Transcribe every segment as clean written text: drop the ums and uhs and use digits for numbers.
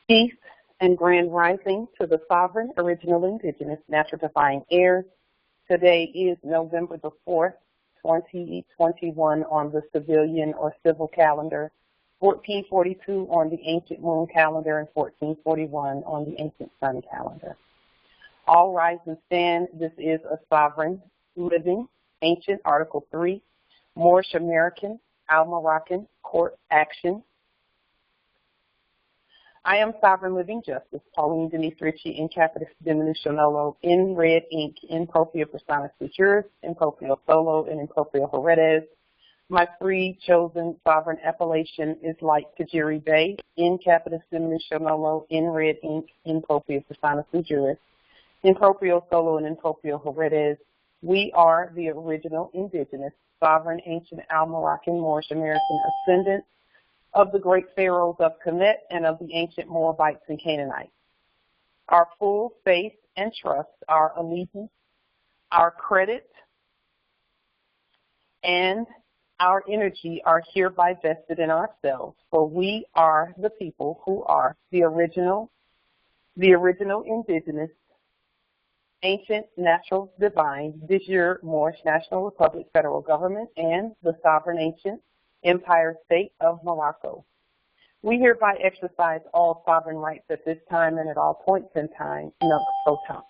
Peace and grand rising to the sovereign, original, indigenous, natural defying heirs. Today is November the 4th, 2021 on the civilian or civil calendar, 1442 on the ancient moon calendar, and 1441 on the ancient sun calendar. All rise and stand. This is a sovereign, living, ancient Article 3, Moorish American, Al-Moroccan court action. I am Sovereign Living Justice, Pauline Denise Ritchie, in capitis diminution nolo, in red ink, in propria personae sui juris, in proprio solo, and in proprio heredes. My free chosen sovereign appellation is like Tajiri Bay, in capitis diminution nolo, in red ink, in propria personae sui juris, in proprio solo, and in proprio heredes. We are the original indigenous, sovereign, ancient, Al-Moroccan, Moorish American ascendants of the great pharaohs of Kemet and of the ancient Moabites and Canaanites. Our full faith and trust, our allegiance, our credit, and our energy are hereby vested in ourselves, for we are the people who are the original indigenous, ancient, natural, divine, de jure Moorish National Republic Federal Government, and the sovereign ancient Empire State of Morocco. We hereby exercise all sovereign rights at this time and at all points in time, nunc pro tunc.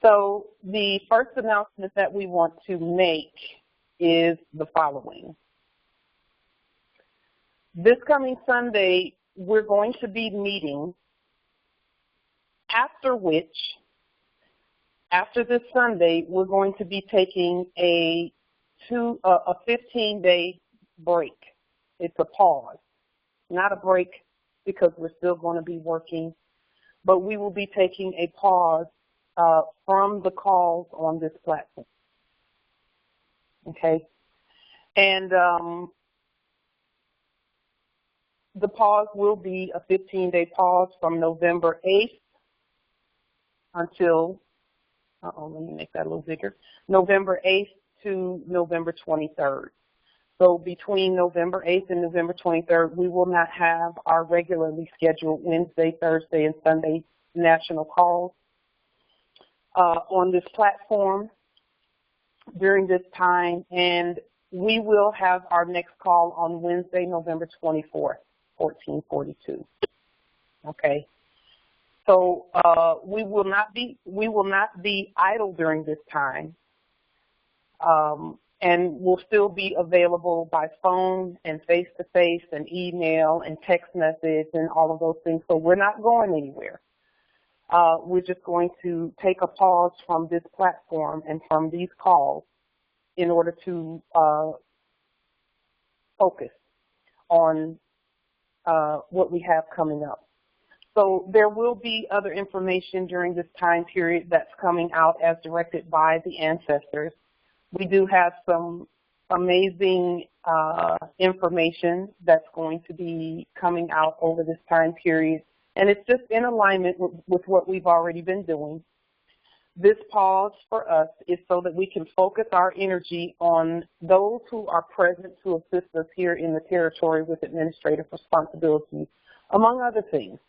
So the first announcement that we want to make is the following. This coming Sunday, we're going to be meeting, after this Sunday, we're going to be taking a 15-day break. It's a pause, not a break because we're still going to be working, but we will be taking a pause from the calls on this platform. Okay? And the pause will be a 15-day pause from November 8th until, let me make that a little bigger, November 8th to November 23rd. So between November 8th and November 23rd, we will not have our regularly scheduled Wednesday, Thursday, and Sunday national calls on this platform during this time, and we will have our next call on Wednesday, November 24th, 1442. Okay. So we will not be idle during this time. And we'll still be available by phone and face-to-face and email and text message and all of those things. So we're not going anywhere. We're just going to take a pause from this platform and from these calls in order to focus on what we have coming up. So there will be other information during this time period that's coming out as directed by the ancestors. We do have some amazing information that's going to be coming out over this time period, and it's just in alignment with what we've already been doing. This pause for us is so that we can focus our energy on those who are present to assist us here in the territory with administrative responsibilities, among other things.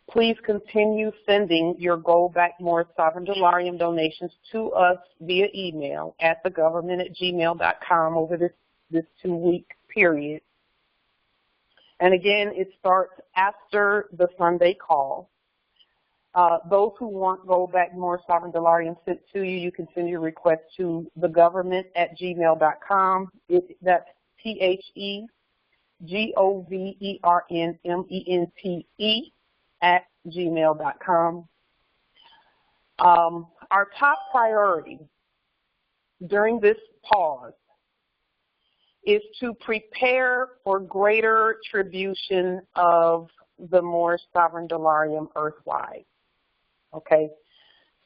Please continue sending your Go Back More Sovereign Dollarium donations to us via email at thegovernment@gmail.com over this 2-week period. And again, it starts after the Sunday call. Those who want Go Back More Sovereign Dollarium sent to you, you can send your request to thegovernment@gmail.com. That's THEGOVERNMENTE at gmail.com. Our top priority during this pause is to prepare for greater tribution of the Moorish Sovereign Dollarium earthwide. Okay,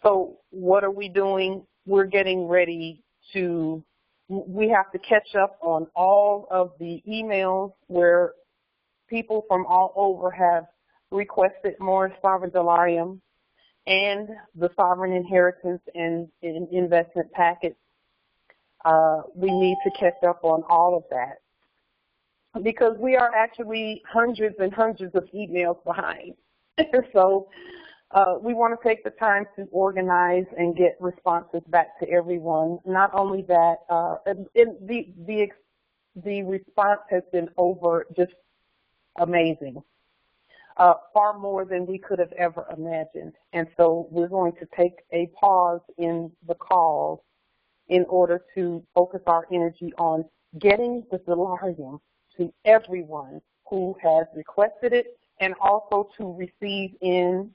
so what are we doing? We're getting ready to, we have to catch up on all of the emails where people from all over have requested Moorish Sovereign Dollarium and the sovereign inheritance and investment packets. We need to catch up on all of that. because we are actually hundreds and hundreds of emails behind. So we want to take the time to organize and get responses back to everyone. Not only that, the response has been just amazing, far more than we could have ever imagined. And so we're going to take a pause in the calls in order to focus our energy on getting the Allodium to everyone who has requested it, and also to receive in.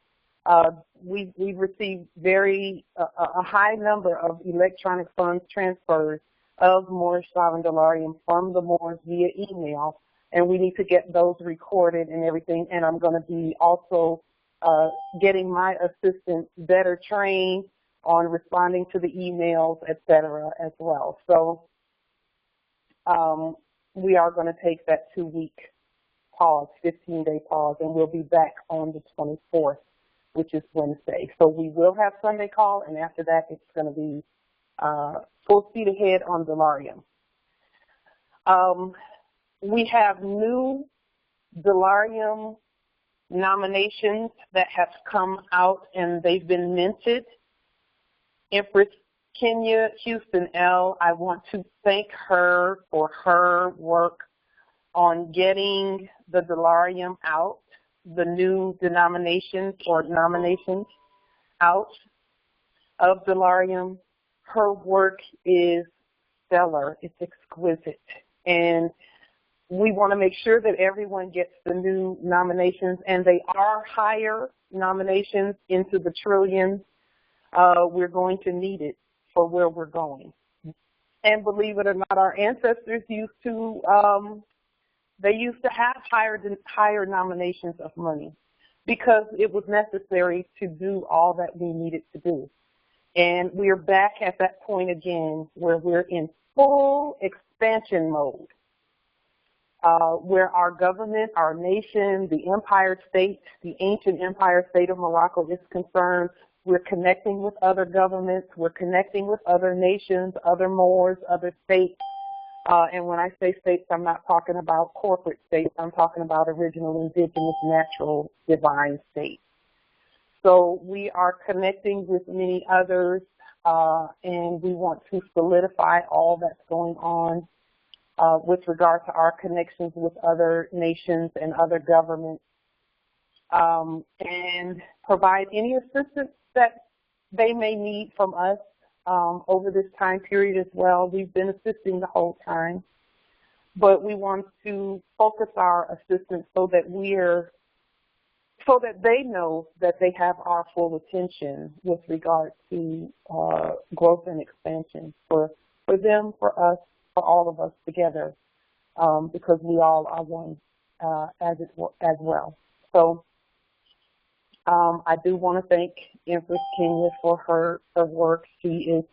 We've received a high number of electronic funds transfers of Moorish sovereign Allodium from the Moors via email, and we need to get those recorded and everything. And I'm going to be also getting my assistant better trained on responding to the emails, et cetera, as well. So we are going to take that 2-week pause, 15-day pause, and we'll be back on the 24th, which is Wednesday. So we will have Sunday call, and after that it's going to be full speed ahead on the Allodium. We have new Allodium nominations that have come out, and they've been minted. Empress Kenya Houston L., I want to thank her for her work on getting the Allodium out, the new denominations or nominations out of the Allodium. Her work is stellar. It's exquisite. And we want to make sure that everyone gets the new nominations, and they are higher nominations into the trillions. We're going to need it for where we're going. And believe it or not, our ancestors used to have higher nominations of money because it was necessary to do all that we needed to do. And we're back at that point again where we're in full expansion mode, where our government, our nation, the empire state, the ancient empire state of Morocco is concerned. We're connecting with other governments. We're connecting with other nations, other Moors, other states. And when I say states, I'm not talking about corporate states. I'm talking about original, indigenous, natural, divine states. So we are connecting with many others, and we want to solidify all that's going on with regard to our connections with other nations and other governments, and provide any assistance that they may need from us over this time period as well. We've been assisting the whole time, but we want to focus our assistance so that they know that they have our full attention with regard to growth and expansion for them, for us, for all of us together, because we all are one as well. So I do want to thank Empress Kenya for her work. She is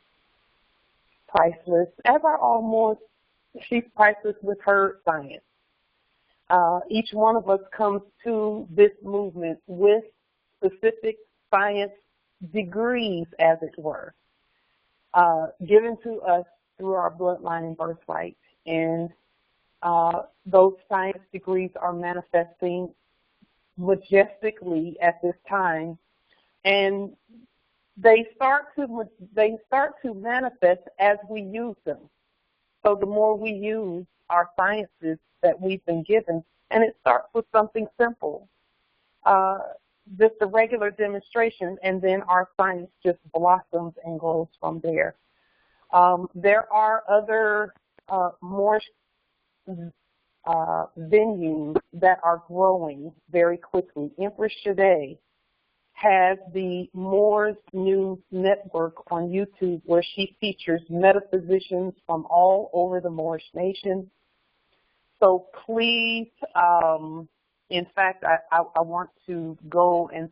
priceless, as are all Moors. She's priceless with her science. Each one of us comes to this movement with specific science degrees, as it were, given to us through our bloodline and birthright. And those science degrees are manifesting majestically at this time, and they start to manifest as we use them. So the more we use our sciences that we've been given, and it starts with something simple, just a regular demonstration, and then our science just blossoms and grows from there. There are other Moorish venues that are growing very quickly. Empress Shade has the Moors News Network on YouTube, where she features metaphysicians from all over the Moorish nation. So please, in fact, I want to go and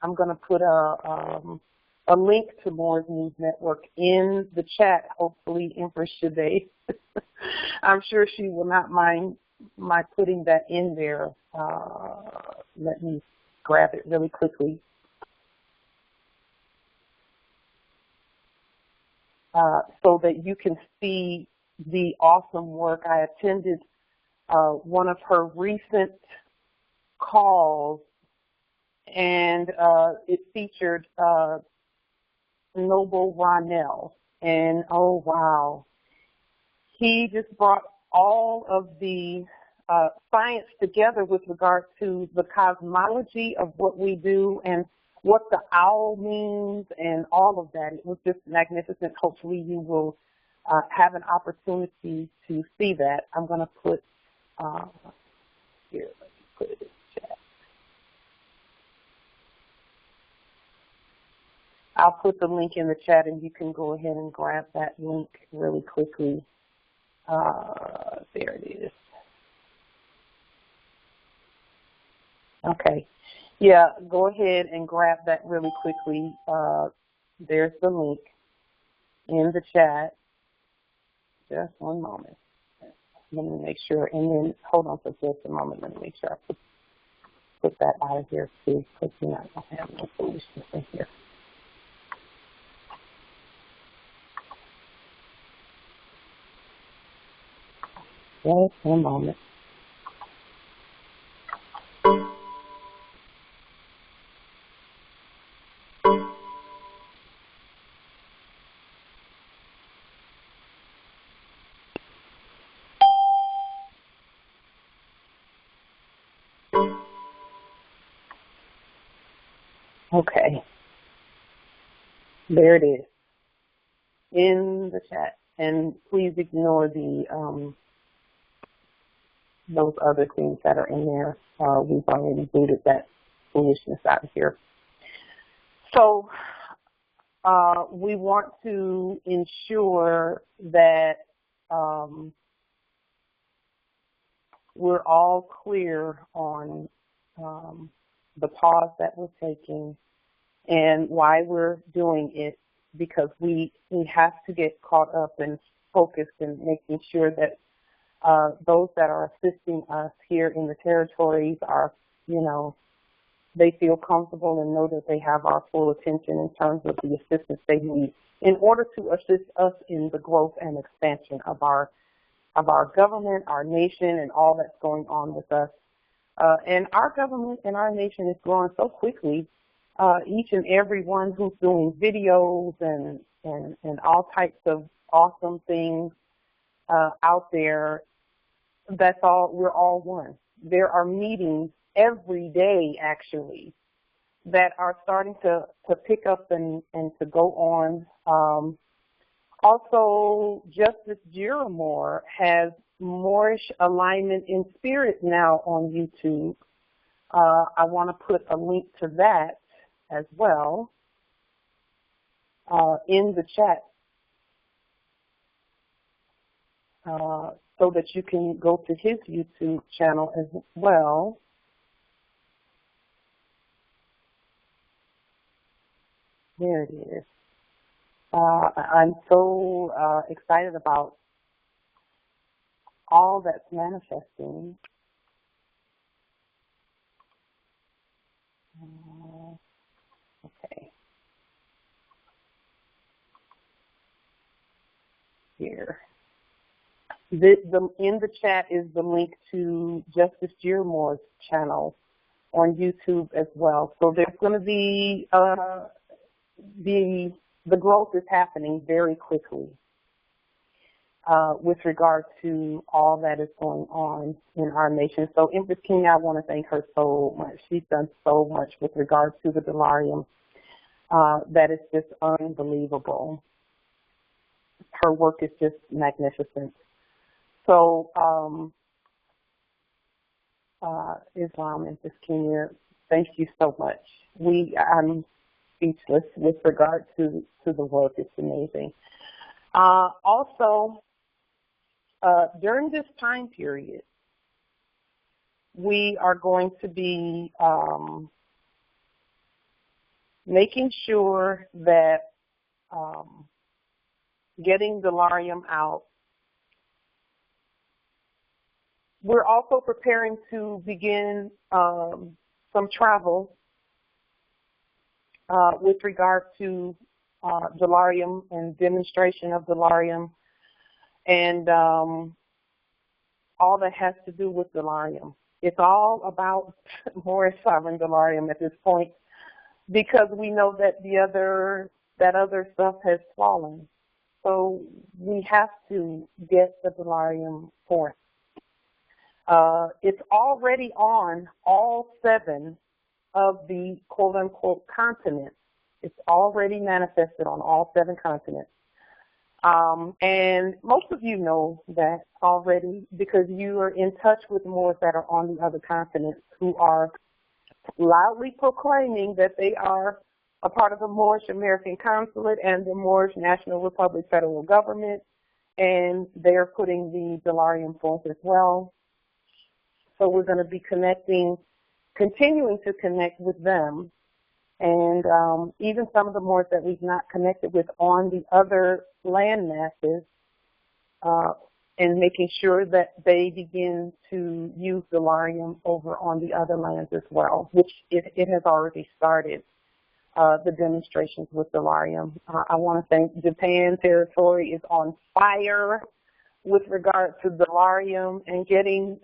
I'm going to put a link to Moors News Network in the chat, hopefully Empress Shade. I'm sure she will not mind my putting that in there. Let me grab it really quickly. So that you can see the awesome work. I attended one of her recent calls, and it featured Noble Ronell. And oh wow, he just brought all of the science together with regard to the cosmology of what we do and what the owl means and all of that. It was just magnificent. Hopefully you will have an opportunity to see that. I'm going to put, here, let me put it in the chat. I'll put the link in the chat and you can go ahead and grab that link really quickly. There it is. Okay. Yeah, go ahead and grab that really quickly. There's the link in the chat. Just one moment. Let me make sure. And then hold on for just a moment. Let me make sure I put that out of here too, because you know, I don't have no foolishness in here. Just one moment. Okay, there it is in the chat, and please ignore the those other things that are in there. We've already booted that foolishness out of here. So we want to ensure that we're all clear on the pause that we're taking and why we're doing it, because we have to get caught up and focused in making sure that those that are assisting us here in the territories are, you know, they feel comfortable and know that they have our full attention in terms of the assistance they need in order to assist us in the growth and expansion of our government, our nation, and all that's going on with us. And our government and our nation is growing so quickly. Each and every one who's doing videos and all types of awesome things out there, that's all, we're all one. There are meetings every day, actually, that are starting to pick up and to go on. Also, Justice Georamur has Moorish Alignment in Spirit now on YouTube. I want to put a link to that as well in the chat so that you can go to his YouTube channel as well. There it is. I'm so excited about all that's manifesting. Okay. Here. In the chat is the link to Justice Georamur's channel on YouTube as well. So there's going to be the growth is happening very quickly with regard to all that is going on in our nation. So Empress King, I want to thank her so much. She's done so much with regard to the Allodium that is just unbelievable. Her work is just magnificent. So Islam, Empress King, thank you so much. I'm speechless with regard to the work. It's amazing. Also, during this time period, we are going to be making sure that getting the Allodium out. We're also preparing to begin some travel with regard to the Allodium and demonstration of the Allodium. And all that has to do with Allodium. It's all about Moorish sovereign Allodium at this point, because we know that that other stuff has fallen. So we have to get the Allodium forth. It's already on all 7 of the quote-unquote continents. It's already manifested on all 7 continents. And most of you know that already because you are in touch with Moors that are on the other continents who are loudly proclaiming that they are a part of the Moorish American Consulate and the Moorish National Republic federal government, and they're putting the Allodium forth as well. So we're going to be continuing to connect with them, and even some of the Moors that we've not connected with on the other land masses, and making sure that they begin to use the Allodium over on the other lands as well, which it has already started, the demonstrations with the Allodium. I want to thank Japan territory is on fire with regard to the Allodium and getting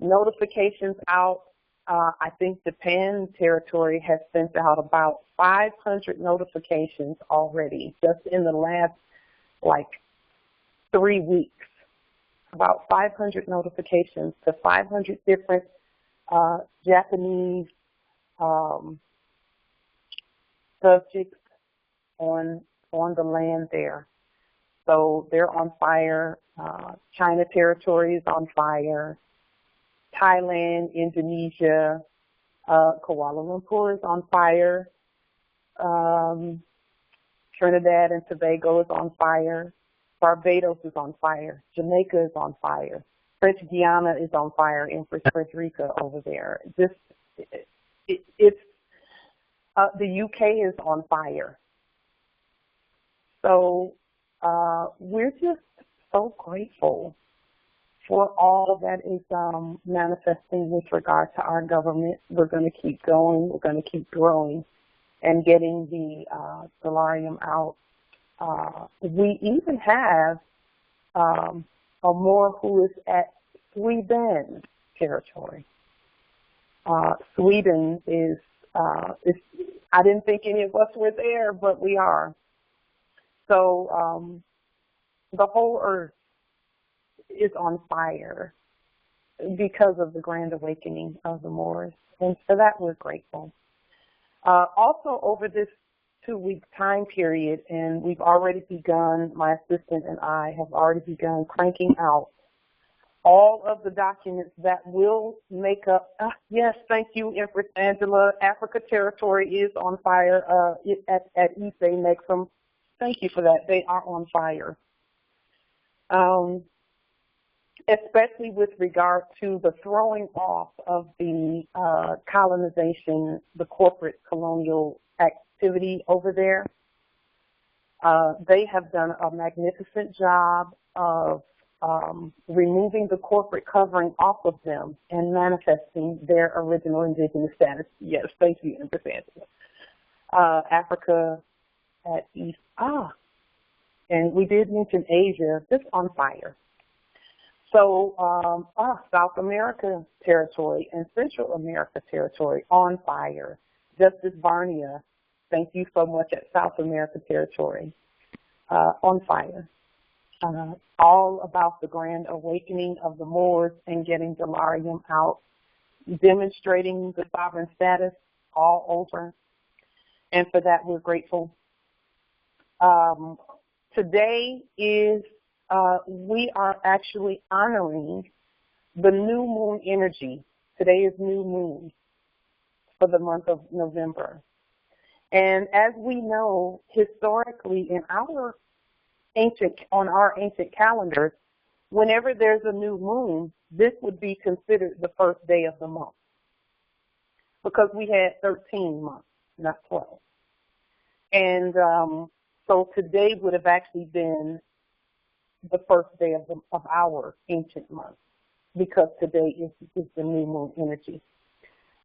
notifications out. I think Japan territory has sent out about 500 notifications already just in the last, 3 weeks. About 500 notifications to 500 different Japanese subjects on the land there. So they're on fire. China territory is on fire. Thailand, Indonesia, Kuala Lumpur is on fire. Trinidad and Tobago is on fire. Barbados is on fire. Jamaica is on fire. French Guiana is on fire in Frederica over there. The UK is on fire. So we're just so grateful for all that is manifesting with regard to our government. We're going to keep going. We're going to keep growing and getting the Allodium out. We even have a Moor who is at Sweden territory. Sweden is, I didn't think any of us were there, but we are. So the whole earth is on fire because of the grand awakening of the Moors, and for that we're grateful. Also over this 2-week time period, and we've already begun, my assistant and I have already begun cranking out all of the documents that will make up, yes, thank you, Empress Angela, Africa territory is on fire at Ife Nexum. Thank you for that. They are on fire. Especially with regard to the throwing off of the colonization, the corporate colonial activity over there. They have done a magnificent job of removing the corporate covering off of them and manifesting their original indigenous status. Yes, thank you, Empress Angela. Africa at East, and we did mention Asia, just on fire. So South America territory and Central America territory on fire. Justice Barnia, thank you so much, at South America territory, on fire. All about the grand awakening of the Moors and getting the Allodium out, demonstrating the sovereign status all over. And for that, we're grateful. Today is, we are actually honoring the new moon energy. Today is new moon for the month of November. And as we know, historically on our ancient calendars, whenever there's a new moon, this would be considered the first day of the month, because we had 13 months, not 12. And so today would have actually been the first day of our ancient month, because today is the new moon energy.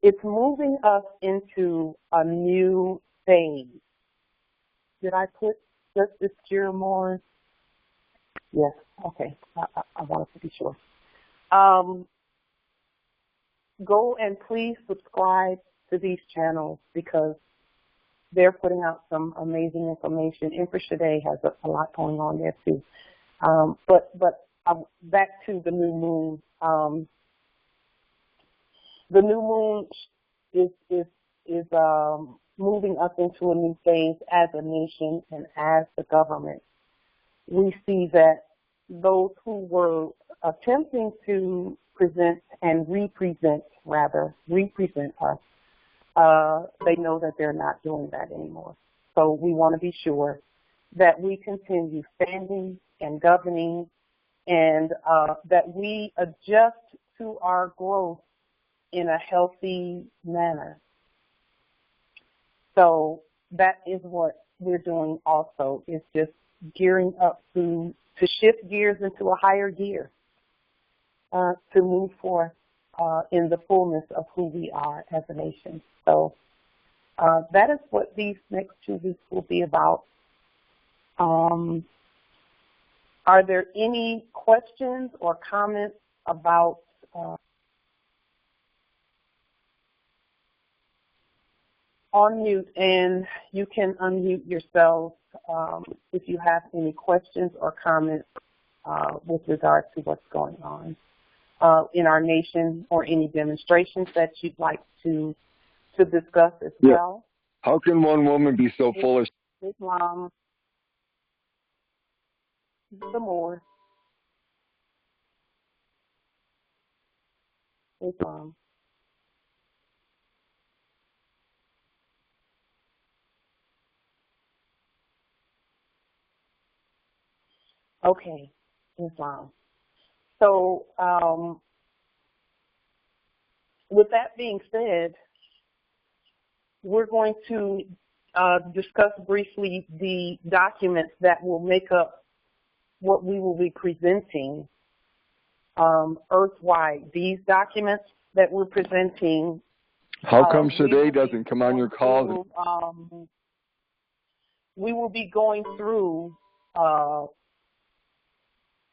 It's moving us into a new phase. Did I put Justice Georamur? Yes, Okay, I wanted to be sure. Go and please subscribe to these channels because they're putting out some amazing information. Today has a lot going on there too. But back to the new moon. The new moon is moving us into a new phase as a nation and as the government. We see that those who were attempting to present and represent us, they know that they're not doing that anymore. So we want to be sure that we continue standing and governing and that we adjust to our growth in a healthy manner. So that is what we're doing also, is just gearing up to shift gears into a higher gear, to move forth in the fullness of who we are as a nation. So that is what these next 2 weeks will be about. Are there any questions or comments about on mute, and you can unmute yourselves if you have any questions or comments with regard to what's going on in our nation, or any demonstrations that you'd like to discuss as well. How can one woman be so full of Islam, the Moor, Islam. Okay, Islam. So with that being said, we're going to discuss briefly the documents that will make up what we will be presenting earthwide. These documents that we're presenting. How come today doesn't come on your call? We will be going through.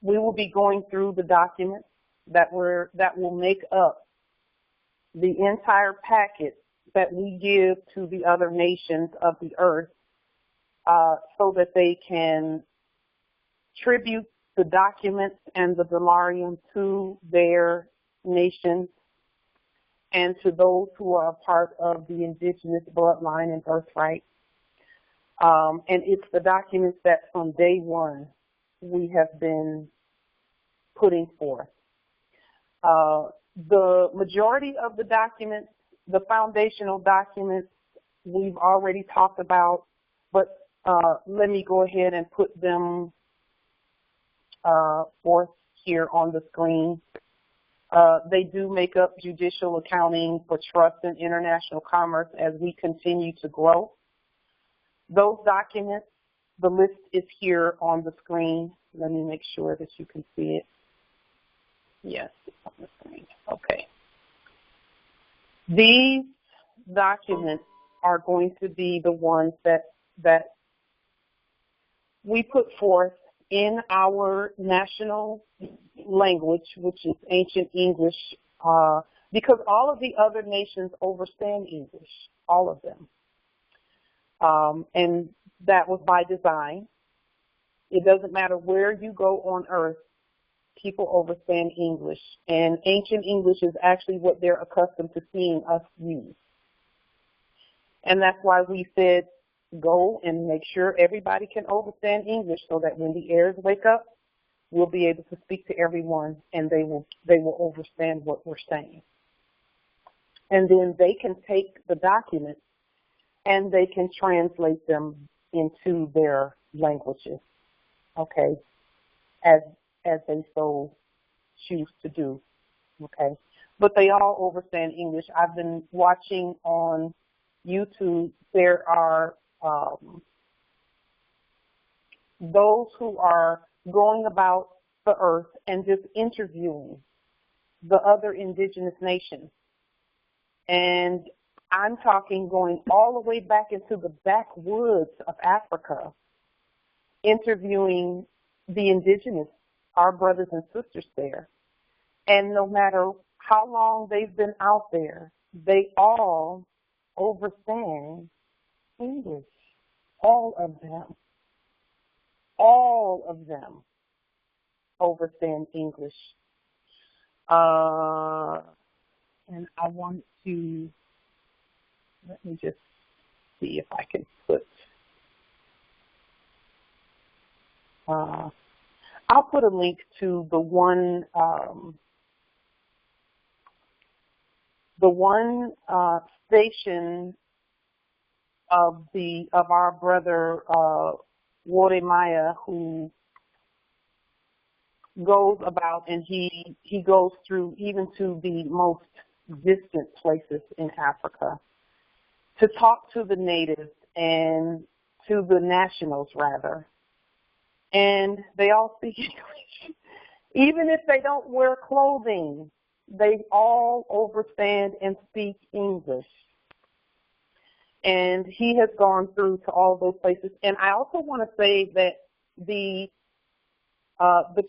We will be going through the documents that will make up the entire packet that we give to the other nations of the earth, so that they can tribute the documents and the Dollarium to their nations and to those who are a part of the indigenous bloodline and birthright. And it's the documents that from day one we have been putting forth. The majority of the documents, the foundational documents, we've already talked about, but let me go ahead and put them forth here on the screen. They do make up judicial accounting for trust and international commerce as we continue to grow. Those documents, the list is here on the screen. Let me make sure that you can see it. Yes, it's on the screen. Okay. These documents are going to be the ones that we put forth in our national language, which is ancient English, because all of the other nations understand English, all of them. And that was by design. It doesn't matter where you go on earth, people understand English. And ancient English is actually what they're accustomed to seeing us use. And that's why we said go and make sure everybody can understand English so that when the heirs wake up, we'll be able to speak to everyone and they will understand what we're saying. And then they can take the documents and they can translate them into their languages, okay, as they so choose to do, okay. But they all understand English. I've been watching on YouTube. There are those who are going about the earth and just interviewing the other indigenous nations. And I'm talking going all the way back into the backwoods of Africa, interviewing the indigenous our brothers and sisters there. And no matter how long they've been out there, they all understand English. All of them. All of them understand English. And I want to, let me just see if I can put, I'll put a link to the one station of our brother Georamur, who goes about, and he goes through even to the most distant places in Africa to talk to the natives and to the nationals rather, and they all speak English. Even if they don't wear clothing, they all understand and speak English. And he has gone through to all those places. And I also want to say that the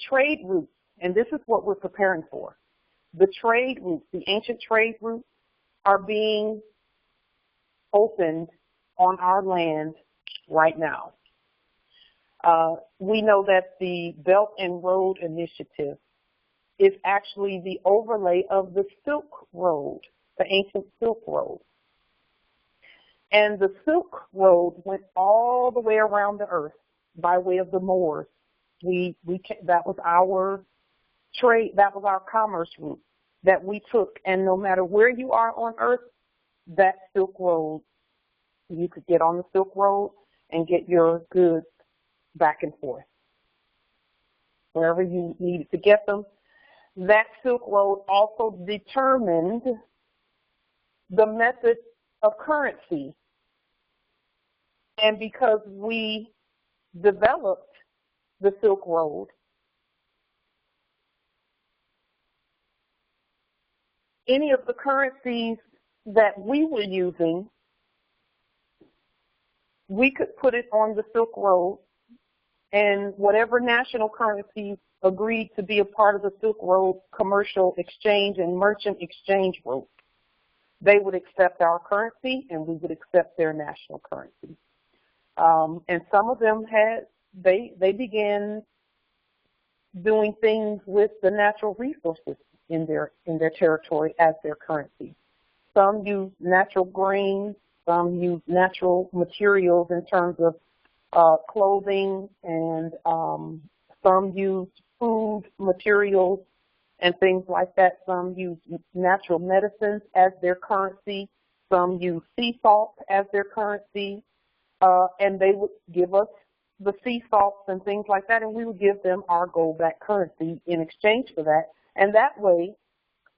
trade routes, and this is what we're preparing for, the trade routes, the ancient trade routes are being opened on our land right now. We know that the Belt and Road Initiative is actually the overlay of the Silk Road, the ancient Silk Road. And the Silk Road went all the way around the earth by way of the Moors. That was our trade, that was our commerce route that we took. And no matter where you are on earth, that Silk Road, you could get on the Silk Road and get your goods back and forth. Wherever you needed to get them. That Silk Road also determined the method of currency. And because we developed the Silk Road, any of the currencies that we were using, we could put it on the Silk Road, and whatever national currencies agreed to be a part of the Silk Road commercial exchange and merchant exchange route, they would accept our currency and we would accept their national currency. And some of them they began doing things with the natural resources in their territory as their currency. Some use natural grains, some use natural materials in terms of clothing, and some use food materials and things like that. Some use natural medicines as their currency. Some use sea salt as their currency. And they would give us the sea salts and things like that, and we would give them our gold-backed currency in exchange for that. And that way,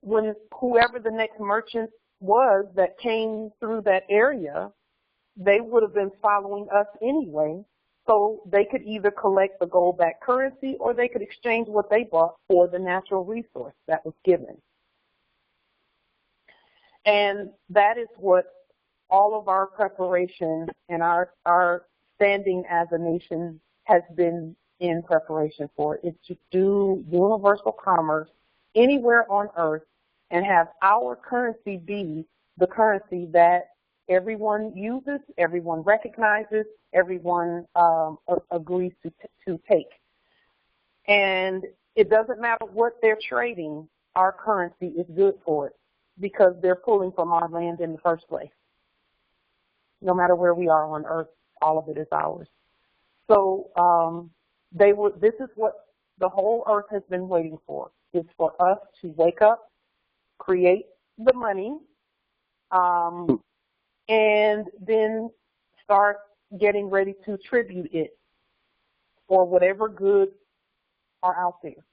when whoever the next merchant was that came through that area, they would have been following us anyway, so they could either collect the gold-backed currency or they could exchange what they bought for the natural resource that was given. And that is what all of our preparation and our standing as a nation has been in preparation for. It's to do universal commerce anywhere on earth and have our currency be the currency that everyone uses, everyone recognizes, everyone agrees to take. And it doesn't matter what they're trading, our currency is good for it because they're pulling from our land in the first place. No matter where we are on earth, all of it is ours. So this is what the whole earth has been waiting for. It's for us to wake up, create the money, and then start getting ready to tribute it for whatever goods are out there.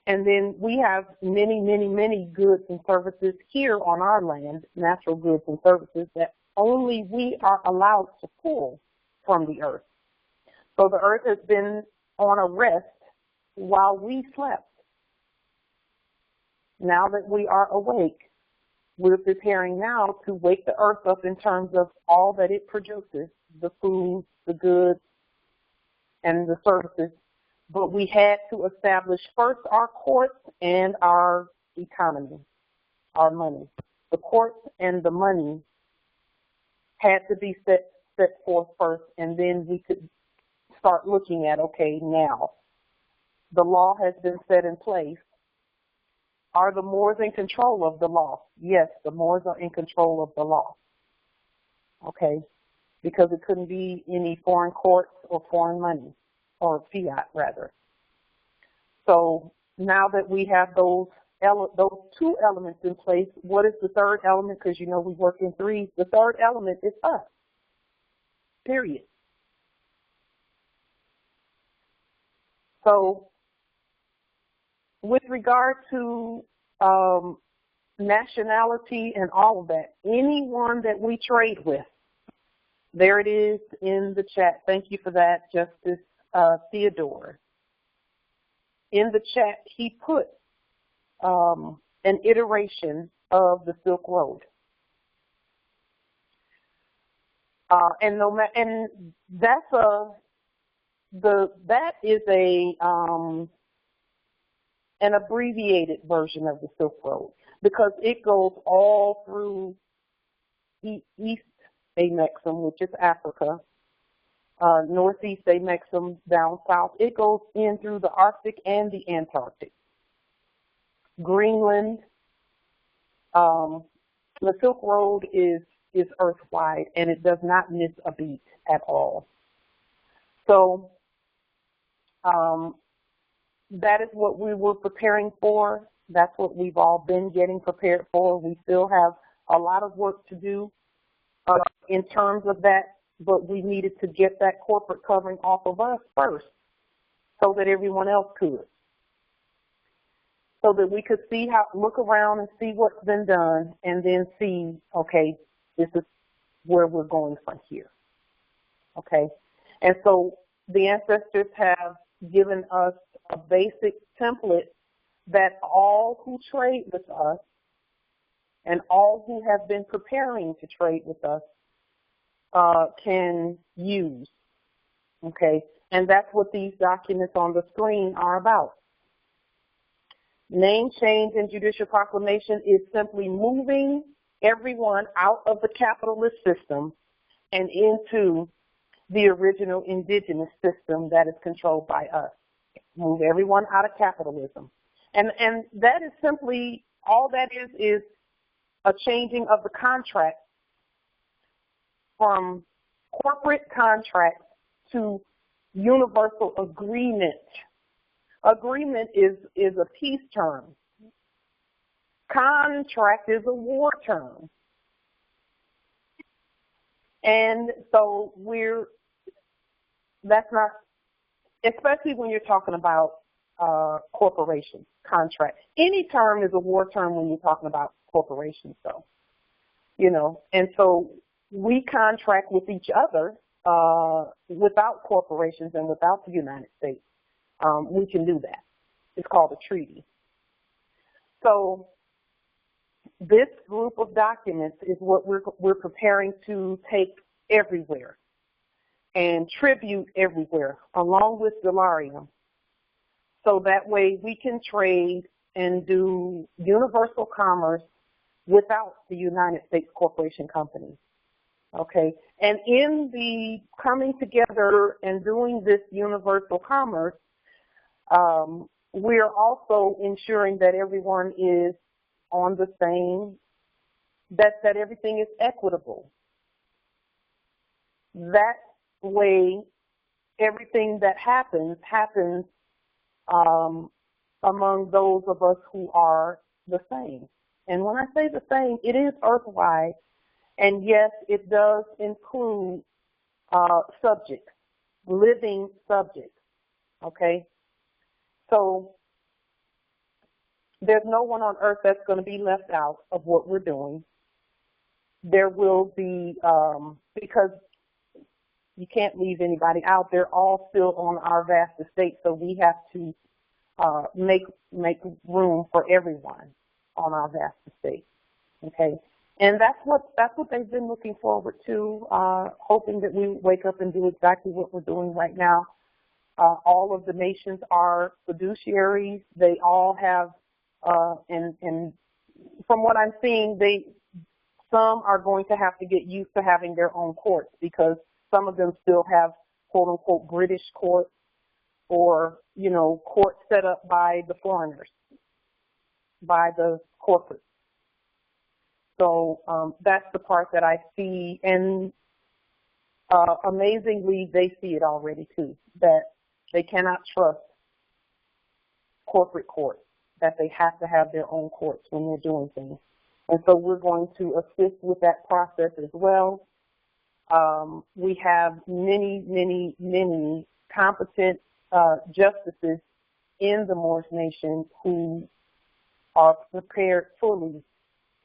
And then we have many, many, many goods and services here on our land, natural goods and services that only we are allowed to pull from the earth. So the earth has been on a rest while we slept. Now that we are awake, we're preparing now to wake the earth up in terms of all that it produces, the food, the goods, and the services but we had to establish first our courts and our economy, our money. The courts and the money had to be set forth first, and then we could start looking at, okay, now the law has been set in place. Are the Moors in control of the law? Yes, the Moors are in control of the law. Okay, because it couldn't be any foreign courts or foreign money, or fiat rather. So now that we have those two elements in place, what is the third element? Because you know we work in threes. The third element is us, period. So with regard to nationality and all of that, anyone that we trade with, there it is in the chat. Thank you for that, Justice Theodore. In the chat, he put an iteration of the Silk Road. And that is an abbreviated version of the Silk Road because it goes all through East Amexem, which is Africa, Northeast Amexem down south. It goes in through the Arctic and the Antarctic. Greenland. The Silk Road is earth-wide, and it does not miss a beat at all. So that is what we were preparing for. That's what we've all been getting prepared for. We still have a lot of work to do in terms of that, but we needed to get that corporate covering off of us first so that everyone else could. So that we could see look around and see what's been done and then see, okay, this is where we're going from here. Okay? And so the ancestors have given us a basic template that all who trade with us and all who have been preparing to trade with us can use. Okay? And that's what these documents on the screen are about. Name change and judicial proclamation is simply moving everyone out of the capitalist system and into the original indigenous system that is controlled by us. Move everyone out of capitalism. And that is simply, all that is a changing of the contract from corporate contract to universal agreement. Agreement is a peace term. Contract is a war term. And so that's not, especially when you're talking about corporations, contract. Any term is a war term when you're talking about corporations, though. You know, and so we contract with each other without corporations and without the United States. We can do that. It's called a treaty. So this group of documents is what we're preparing to take everywhere and tribute everywhere, along with Allodium. So that way we can trade and do universal commerce without the United States corporation companies. Okay, and in the coming together and doing this universal commerce, we are also ensuring that everyone is on the same, that everything is equitable. That way, everything that happens among those of us who are the same. And when I say the same, it is earthwide, and yes, it does include subjects, living subjects, okay? So there's no one on earth that's going to be left out of what we're doing. There will be, because you can't leave anybody out. They're all still on our vast estate, so we have to make room for everyone on our vast estate. Okay, and that's what they've been looking forward to, hoping that we wake up and do exactly what we're doing right now. All of the nations are fiduciaries. They all have, and from what I'm seeing, some are going to have to get used to having their own courts, because some of them still have quote unquote British courts, or, you know, courts set up by the foreigners, by the corporates. So that's the part that I see, and amazingly, they see it already too, that they cannot trust corporate courts, that they have to have their own courts when they're doing things. And so we're going to assist with that process as well. We have many competent justices in the Moorish nation who are prepared fully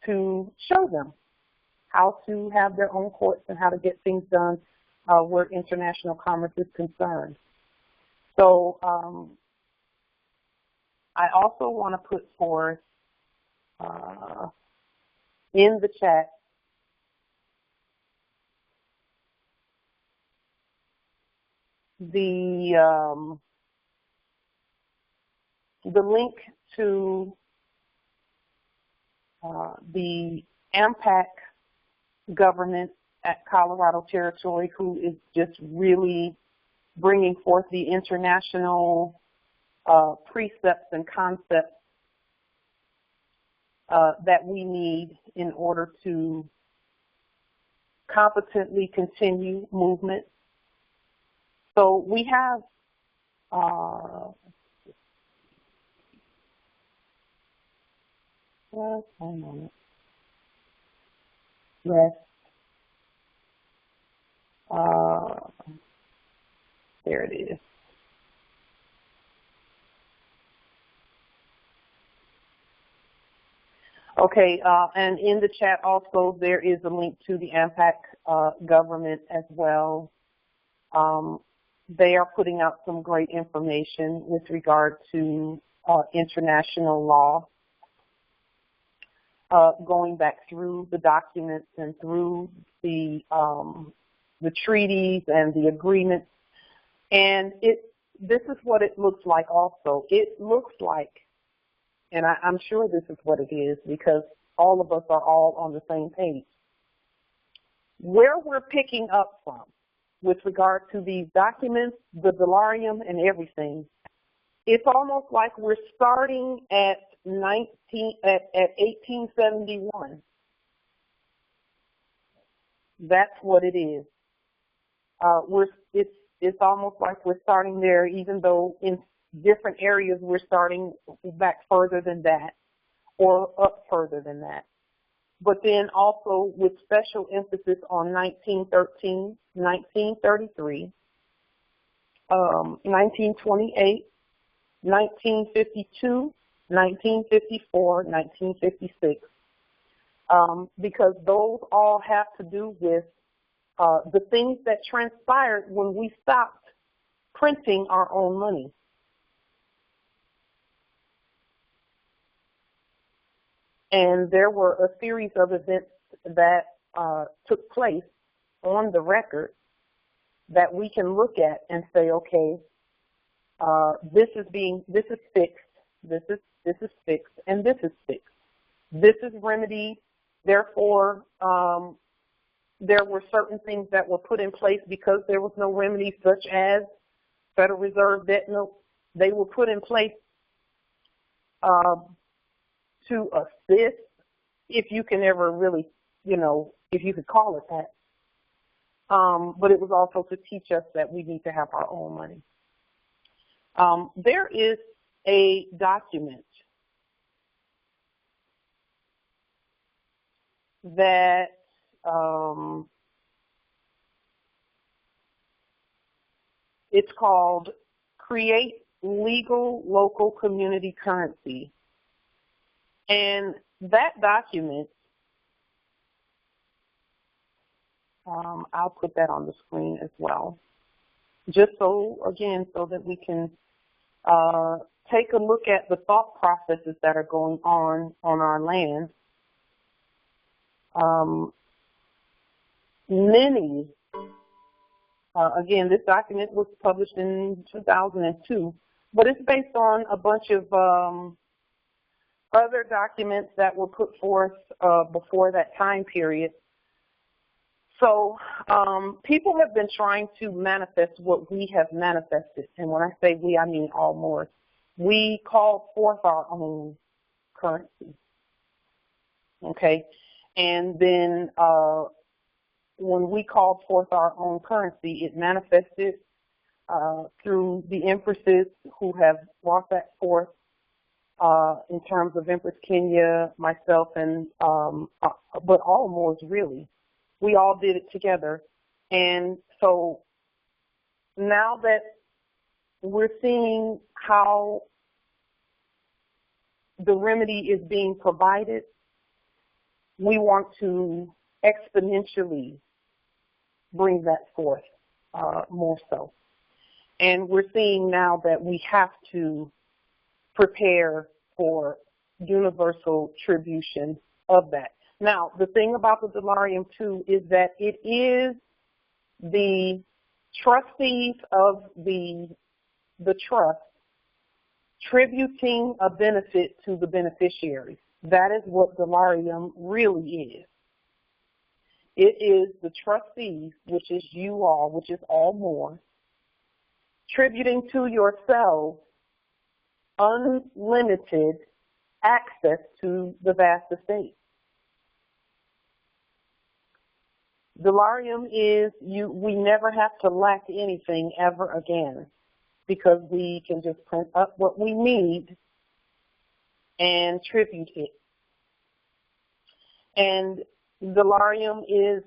to show them how to have their own courts and how to get things done where international commerce is concerned. So I also want to put forth in the chat the link to the AMPAC government at Colorado Territory, who is just really bringing forth the international precepts and concepts that we need in order to competently continue movement. So we have one moment. Yes. There it is. Okay, and in the chat also there is a link to the AMPAC government as well. They are putting out some great information with regard to international law, going back through the documents and through the treaties and the agreements. And this is what it looks like also. It looks like, and I'm sure this is what it is because all of us are all on the same page. Where we're picking up from with regard to these documents, the Allodium and everything, it's almost like we're starting at 1871. That's what it is. It's almost like we're starting there, even though in different areas we're starting back further than that or up further than that. But then also with special emphasis on 1913, 1933, 1928, 1952, 1954, 1956, because those all have to do with the things that transpired when we stopped printing our own money. And there were a series of events that took place on the record that we can look at and say, okay, this is fixed, this is fixed, and this is fixed. This is remedied. Therefore, there were certain things that were put in place because there was no remedy, such as Federal Reserve debt notes. They were put in place to assist, if you can ever really, if you could call it that. But it was also to teach us that we need to have our own money. There is a document that it's called Create Legal Local Community Currency. And that document, I'll put that on the screen as well, just so that we can take a look at the thought processes that are going on our land. Many Again, this document was published in 2002, but it's based on a bunch of other documents that were put forth before that time period. So people have been trying to manifest what we have manifested. And when I say we, I mean all Moors. We called forth our own currency. Okay? And then when we called forth our own currency, it manifested through the empresses who have brought that forth in terms of Empress Kenya, myself, and but all Moors really. We all did it together. And so now that we're seeing how the remedy is being provided, we want to exponentially bring that forth more so. And we're seeing now that we have to prepare for universal tribution of that. Now, the thing about the Dollarium, too, is that it is the trustees of the trust tributing a benefit to the beneficiaries. That is what Dollarium really is. It is the trustees, which is you all, which is all Moors, tributing to yourselves unlimited access to the vast estate. Dollarium is we never have to lack anything ever again because we can just print up what we need and tribute it. And Dollarium is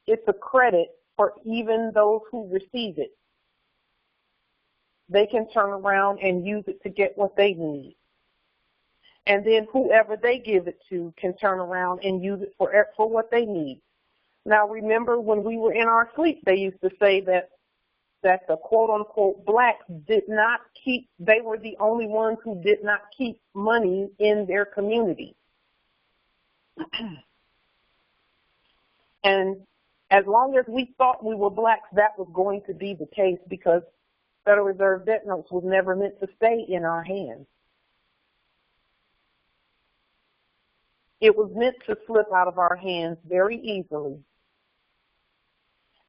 it's a credit for even those who receive it. They can turn around and use it to get what they need. And then whoever they give it to can turn around and use it for what they need. Now, remember when we were in our sleep, they used to say that the quote-unquote blacks did not keep, they were the only ones who did not keep money in their community. And as long as we thought we were blacks, that was going to be the case because Federal Reserve debt notes was never meant to stay in our hands. It was meant to slip out of our hands very easily.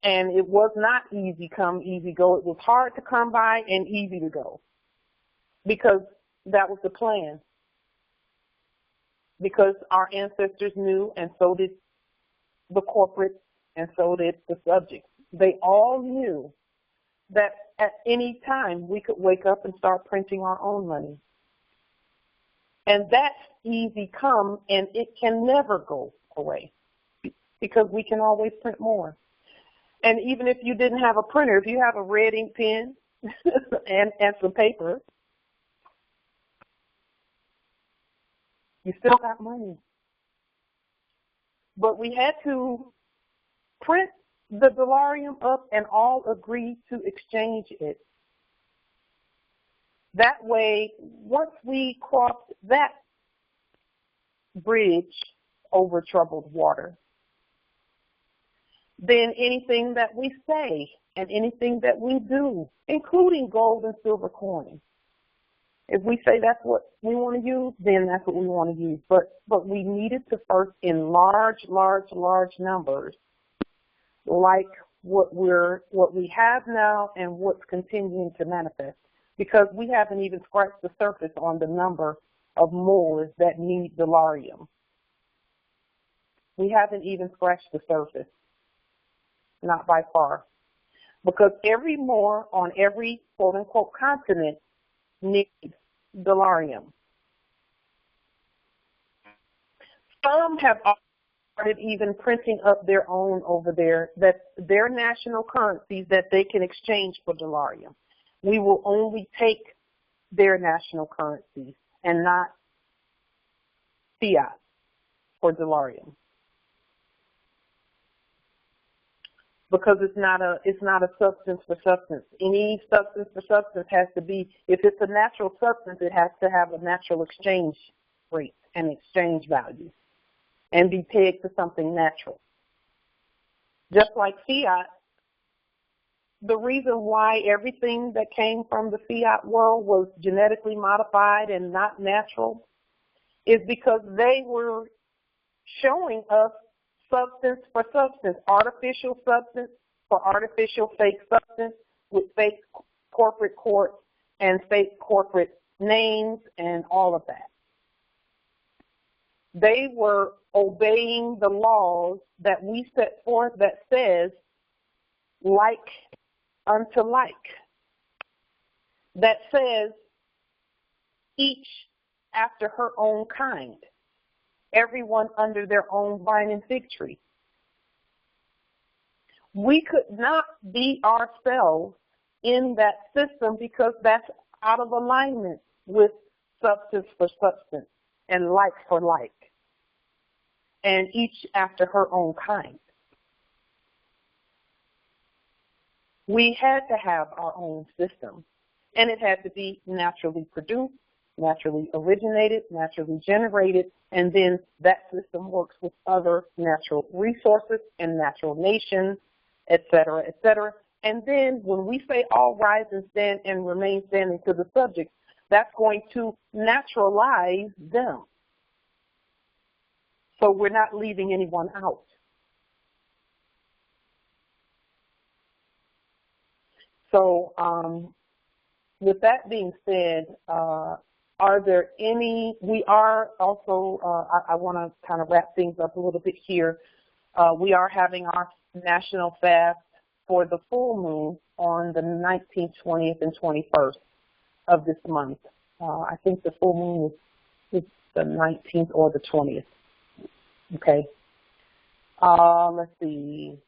And it was not easy come, easy go. It was hard to come by and easy to go because that was the plan. Because our ancestors knew, and so did the corporate, and so did the subjects. They all knew that at any time we could wake up and start printing our own money. And that's easy come, and it can never go away because we can always print more. And even if you didn't have a printer, if you have a red ink pen and some paper, you still got money. But we had to print the Dollarium up and all agree to exchange it. That way, once we crossed that bridge over troubled water, then anything that we say and anything that we do, including gold and silver coins, if we say that's what we want to use, then that's what we want to use. But we needed to first in large numbers, like what we have now and what's continuing to manifest, because we haven't even scratched the surface on the number of Moors that need Dollarium. We haven't even scratched the surface, not by far, because every Moor on every quote-unquote continent needs Dollarium. Some have started even printing up their own over there, that their national currencies that they can exchange for Dollarium. We will only take their national currencies and not fiat for Dollarium. Because it's not a substance for substance. Any substance for substance has to be, if it's a natural substance, it has to have a natural exchange rate and exchange value and be pegged to something natural. Just like fiat the reason why everything that came from the fiat world was genetically modified and not natural is because they were showing us substance for substance, artificial substance for artificial fake substance with fake corporate courts and fake corporate names and all of that. They were obeying the laws that we set forth that says like unto like, that says each after her own kind, everyone under their own vine and fig tree. We could not be ourselves in that system because that's out of alignment with substance for substance and like for like, and each after her own kind. We had to have our own system, and it had to be naturally produced, naturally originated, naturally generated, and then that system works with other natural resources and natural nations, et cetera, et cetera. And then when we say all rise and stand and remain standing to the subject, that's going to naturalize them. So we're not leaving anyone out. So with that being said, are there any, we are also, I want to kind of wrap things up a little bit here. We are having our national fast for the full moon on the 19th, 20th, and 21st of this month. I think the full moon is the 19th or the 20th. Okay. Let's see.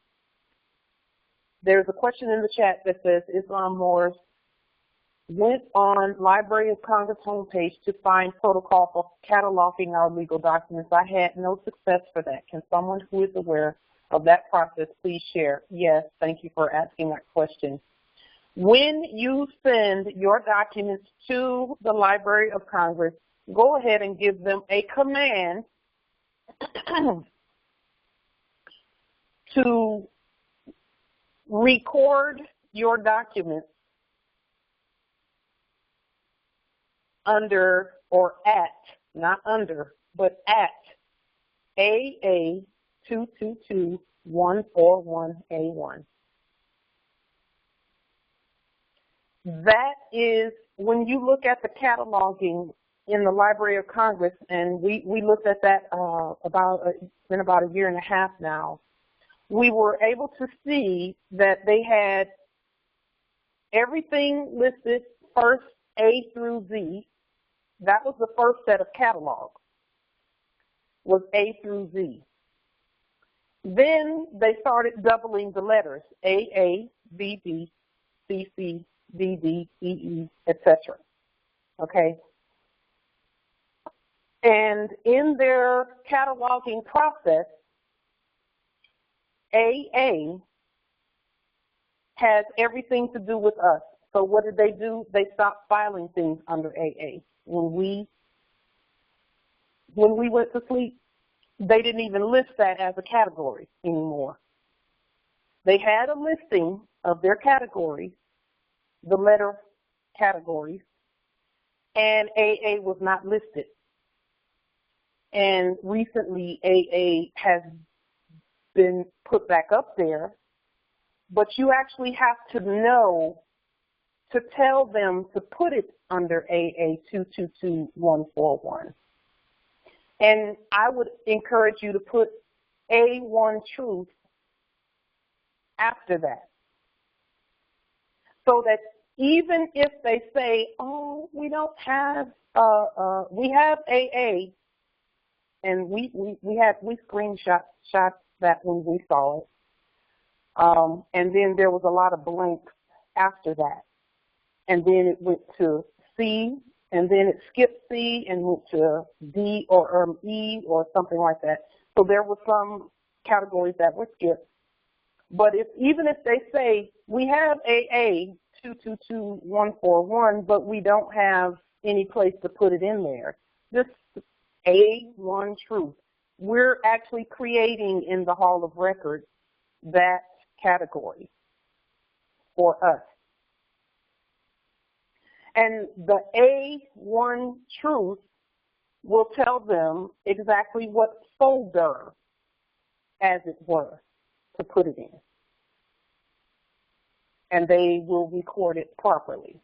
There's a question in the chat that says, Islam Moors went on Library of Congress homepage to find protocol for cataloging our legal documents. I had no success for that. Can someone who is aware of that process please share? Yes, thank you for asking that question. When you send your documents to the Library of Congress, go ahead and give them a command to record your documents under or at, not under, but at AA 222141A1. That is, when you look at the cataloging in the Library of Congress, and we looked at that it's been about a year and a half now, we were able to see that they had everything listed first A through Z. That was the first set of catalogs, was A through Z. Then they started doubling the letters, AA, BB, CC, DD, EE, etc. Okay? And in their cataloging process, AA has everything to do with us. So what did they do? They stopped filing things under AA. When we went to sleep, they didn't even list that as a category anymore. They had a listing of their categories, the letter categories, and AA was not listed. And recently AA has been put back up there, but you actually have to know to tell them to put it under AA 222141. And I would encourage you to put A1 truth after that, so that even if they say, oh, we don't have, we have AA, and we screenshot that when we saw it, and then there was a lot of blanks after that, and then it went to C, and then it skipped C and went to D or E or something like that. So there were some categories that were skipped. But even if they say we have AA 222141, but we don't have any place to put it in there, just A1 truth. We're actually creating in the Hall of Records that category. for us. And the A1 truth will tell them exactly what folder, as it were, to put it in. And they will record it properly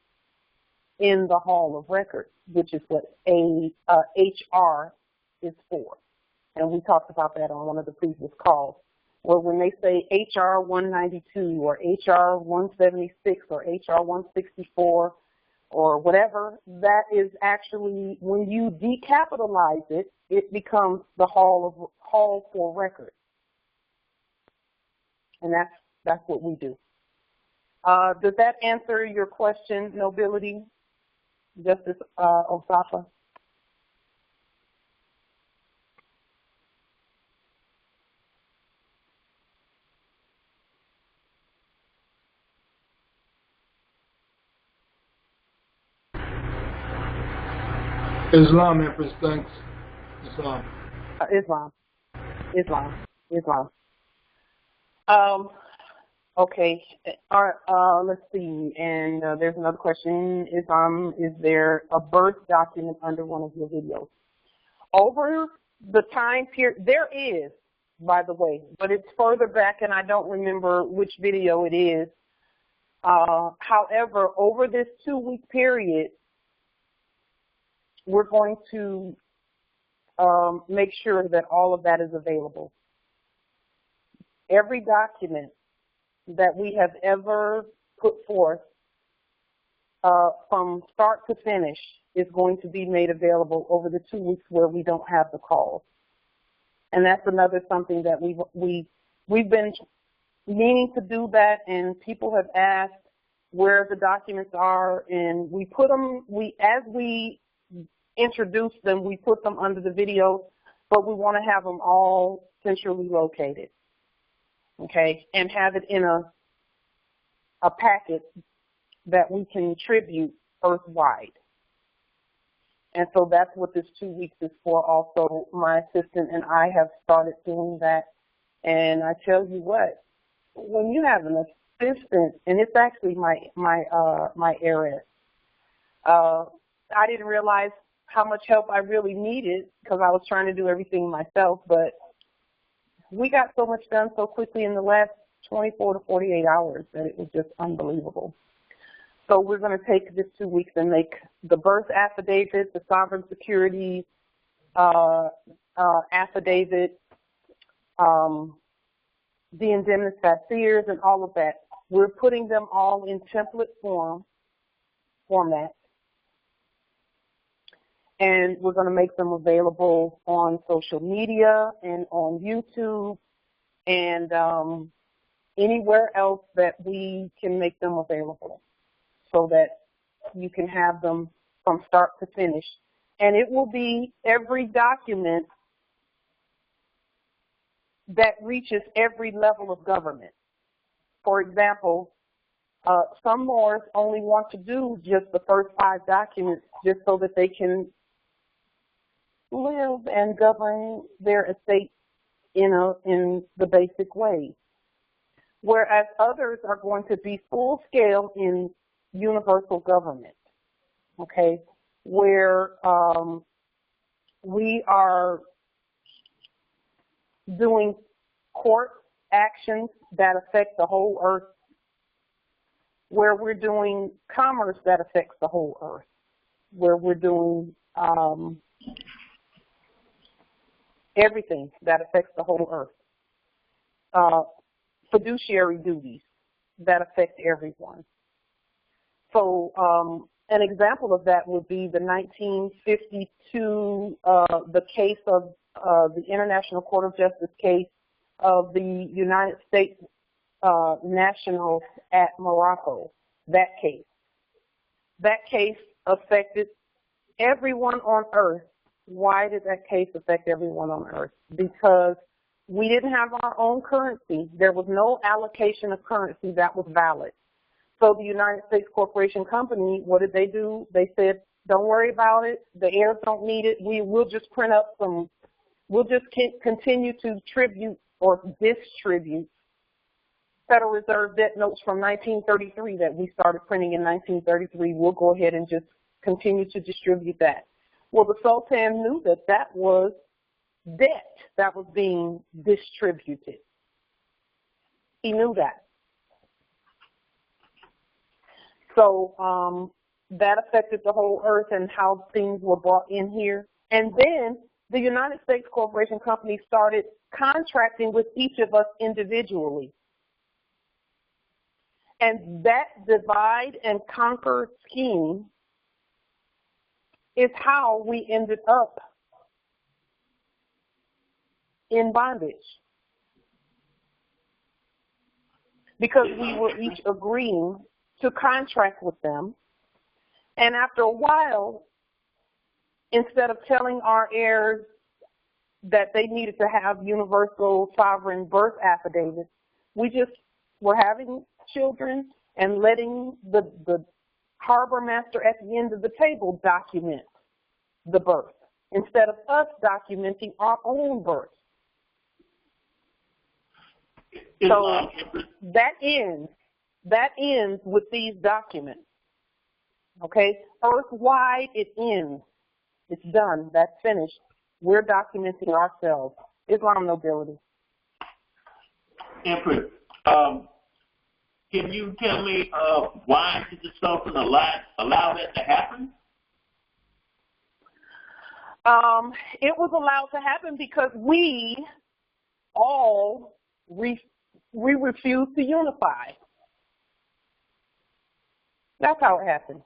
in the Hall of Records, which is what HR is for. And we talked about that on one of the previous calls, where when they say HR 192 or HR 176 or HR 164 or whatever, that is actually, when you decapitalize it, it becomes the Hall for Records. And that's what we do. Does that answer your question, Nobility, Justice Osafa? Islam, Empress, thanks. Islam. Islam. Okay. Let's see. And there's another question. Islam, is there a birth document under one of your videos? Over the time period, there is, by the way, but it's further back and I don't remember which video it is. However, over this 2-week period, we're going to make sure that all of that is available. Every document that we have ever put forth from start to finish is going to be made available over the 2 weeks where we don't have the calls. And that's another something that we've been meaning to do that, and people have asked where the documents are, and we put them, as we introduce them, we put them under the video, but we want to have them all centrally located, okay, and have it in a packet that we can tribute earth-wide. And so that's what this 2 weeks is for. Also, my assistant and I have started doing that. And I tell you what, when you have an assistant, and it's actually my heiress, I didn't realize how much help I really needed because I was trying to do everything myself. But we got so much done so quickly in the last 24 to 48 hours that it was just unbelievable. So we're going to take this 2 weeks and make the birth affidavit, the sovereign security affidavit, the indemnifiers, and all of that. We're putting them all in template format, and we're going to make them available on social media and on YouTube and anywhere else that we can make them available, so that you can have them from start to finish. And it will be every document that reaches every level of government. For example, some Moors only want to do just the first 5 documents just so that they can live and govern their estate in the basic way. Whereas others are going to be full scale in universal government, okay, where we are doing court actions that affect the whole earth, where we're doing commerce that affects the whole earth, where we're doing everything that affects the whole earth, fiduciary duties that affect everyone. So an example of that would be the 1952, the case of the International Court of Justice case of the United States nationals at Morocco. That case affected everyone on earth. Why did that case affect everyone on earth? Because we didn't have our own currency. There was no allocation of currency that was valid. So the United States Corporation Company, what did they do? They said, don't worry about it. The heirs don't need it. We'll just print up some, we'll just continue to tribute or distribute Federal Reserve debt notes from 1933 that we started printing in 1933. We'll go ahead and just continue to distribute that. Well, the Sultan knew that that was debt that was being distributed. He knew that. So that affected the whole earth and how things were brought in here. And then the United States Corporation Company started contracting with each of us individually. And that divide and conquer scheme is how we ended up in bondage. Because we were each agreeing to contract with them. And after a while, instead of telling our heirs that they needed to have universal sovereign birth affidavits, we just were having children and letting the harbor master at the end of the table document the birth instead of us documenting our own birth. So that ends with these documents. Okay, earth-wide it ends. It's done. That's finished. We're documenting ourselves. Islam nobility. Empress, can you tell me why did the Sultan allow that to happen? It was allowed to happen because we all refused to unify. That's how it happened.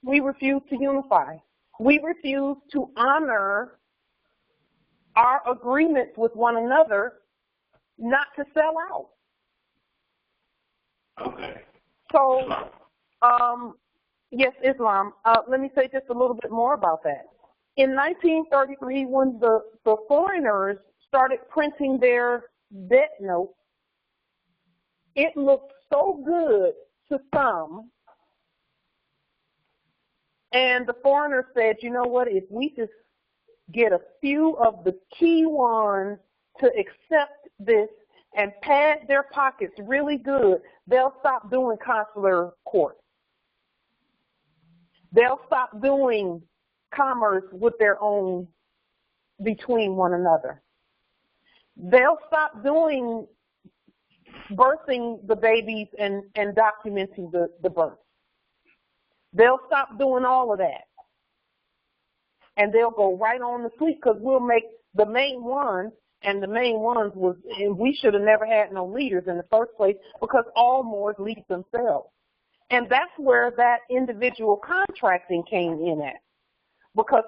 We refused to unify. We refused to honor our agreements with one another not to sell out. Okay. So, yes, Islam. Let me say just a little bit more about that. In 1933, when the foreigners started printing their debt notes, it looked so good to some. And the foreigners said, you know what, if we just get a few of the key ones to accept this and pad their pockets really good, they'll stop doing consular court. They'll stop doing commerce with their own, between one another. They'll stop doing birthing the babies and documenting the birth. They'll stop doing all of that. And they'll go right on to sleep because we'll make the main ones, and the main ones was, and we should have never had no leaders in the first place because all Moors lead themselves. And that's where that individual contracting came in at. Because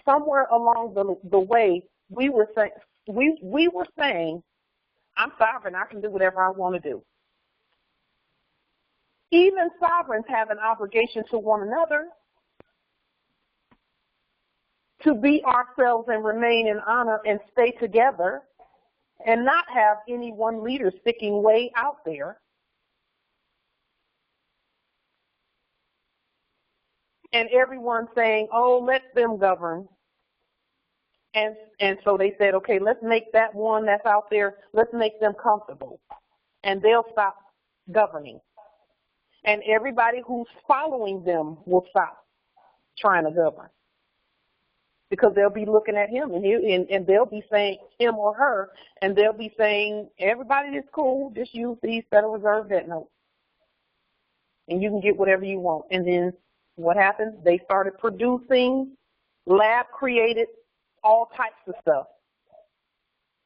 somewhere along the way, we were saying, I'm sovereign, I can do whatever I want to do. Even sovereigns have an obligation to one another to be ourselves and remain in honor and stay together and not have any one leader sticking way out there. And everyone saying, oh, let them govern. And so they said, okay, let's make that one that's out there, let's make them comfortable. And they'll stop governing. And everybody who's following them will stop trying to govern. Because they'll be looking at him, and they'll be saying, him or her, and they'll be saying, everybody is cool, just use these Federal Reserve debt notes. And you can get whatever you want. And then what happened? They started producing lab-created all types of stuff.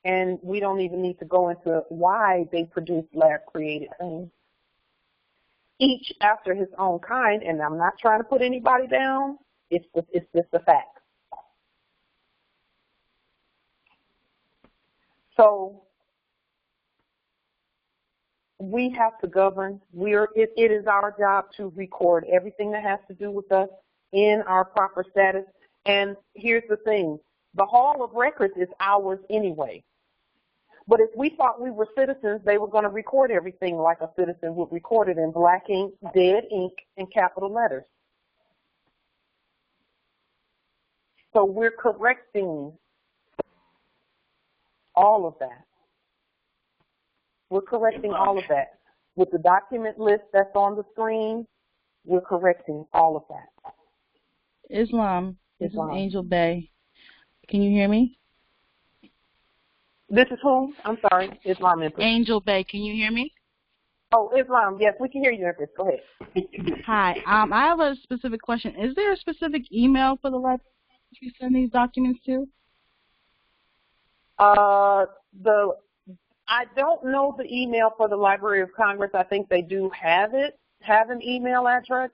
And we don't even need to go into why they produced lab-created things. Each after his own kind, and I'm not trying to put anybody down, it's just a fact. So we have to govern. It is our job to record everything that has to do with us in our proper status. And here's the thing. The Hall of Records is ours anyway. But if we thought we were citizens, they were going to record everything like a citizen would record it in black ink, dead ink, and capital letters. So we're correcting all of that. We're correcting all of that. With the document list that's on the screen, we're correcting all of that. Islam. This is Angel Bay. Can you hear me? This is who? I'm sorry. Islam Empress. Angel Bay. Can you hear me? Oh, Islam. Yes, we can hear you, Empress. Go ahead. Hi. I have a specific question. Is there a specific email for the library you send these documents to? I don't know the email for the Library of Congress. I think they do have an email address.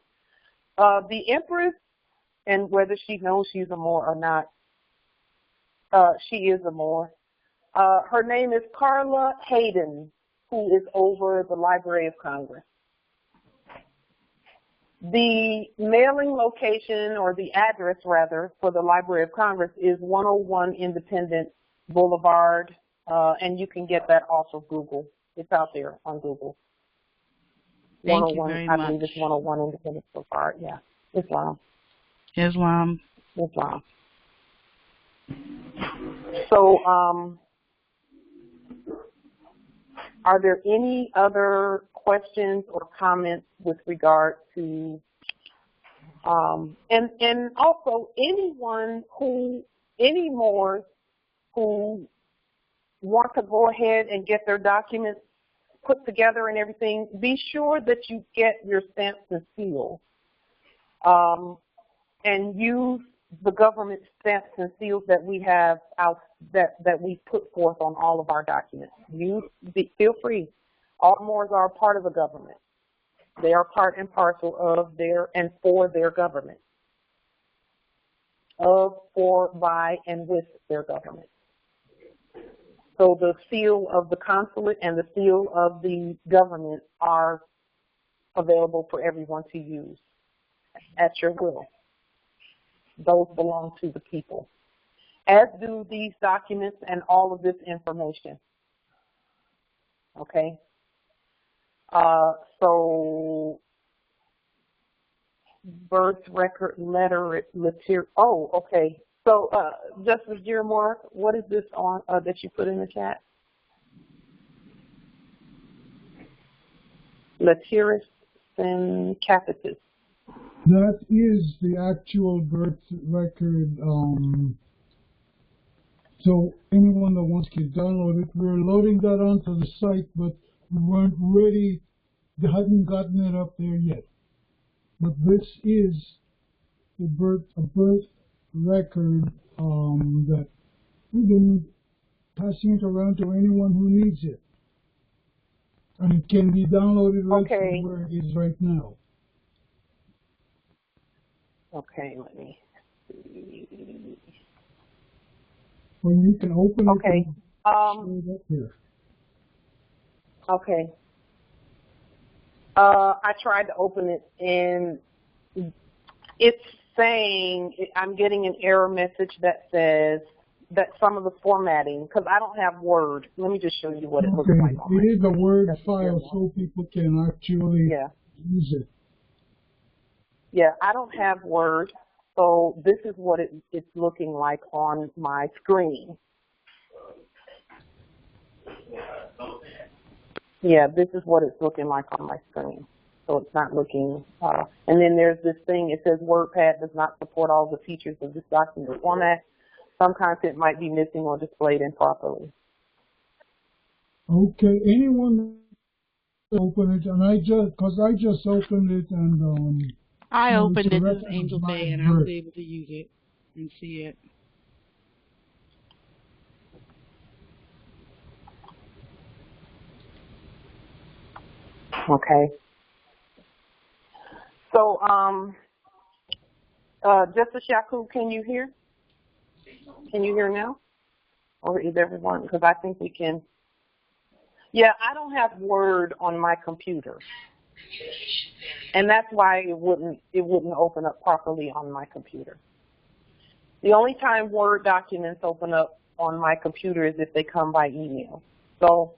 The Empress, and whether she knows she's a Moor or not, she is a Moor. Her name is Carla Hayden, who is over the Library of Congress. The mailing location, or the address rather, for the Library of Congress is 101 Independence Boulevard, and you can get that off of Google. It's out there on Google. Thank you very much. I believe it's 101 Independence Boulevard. Yeah, Islam. So, are there any other questions or comments with regard to, and also any Moors who want to go ahead and get their documents put together and everything, be sure that you get your stamps and seals, and use the government stamps and seals that we have out, that we put forth on all of our documents. Feel free. All Moors are a part of the government. They are part and parcel of their and for their government. Of, for, by, and with their government. So the seal of the consulate and the seal of the government are available for everyone to use at your will. Those belong to the people, as do these documents and all of this information. Okay? So, birth record, letter, material. Oh, okay. So, Justice Georamur, what is this on that you put in the chat? Lateris and capitis. That is the actual birth record. So anyone that wants to download it, we're loading that onto the site, but we weren't ready. They hadn't gotten it up there yet. But this is a birth record that we've been passing it around to anyone who needs it, and it can be downloaded right from where it is right now. Okay, let me see. Well, you can open it. Okay. Up here. Okay. I tried to open it, and it's saying, I'm getting an error message that says that some of the formatting, because I don't have Word. Let me just show you what it looks like. It is a Word file, so people can actually use it. Yeah, I don't have Word, so this is what it's looking like on my screen. Yeah, this is what it's looking like on my screen. So it's not looking, and then there's this thing, it says WordPad does not support all the features of this document format. Some content might be missing or displayed improperly. Okay, anyone open it, and I just opened it, and I opened it as Angel Bay, and I was able to use it and see it. Okay. So, Justice Yakub, can you hear? Can you hear now? Or is everyone? Because I think we can. Yeah, I don't have Word on my computer, and that's why it wouldn't open up properly on my computer. The only time Word documents open up on my computer is if they come by email. So,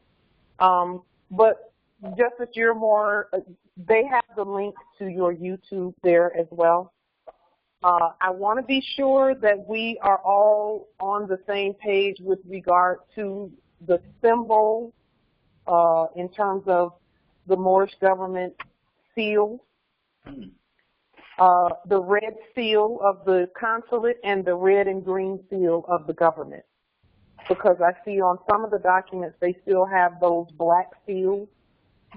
but Justice Georamur, they have the link to your YouTube there as well. I want to be sure that we are all on the same page with regard to the symbol in terms of the Moorish government seal, the red seal of the consulate, and the red and green seal of the government. Because I see on some of the documents they still have those black seals,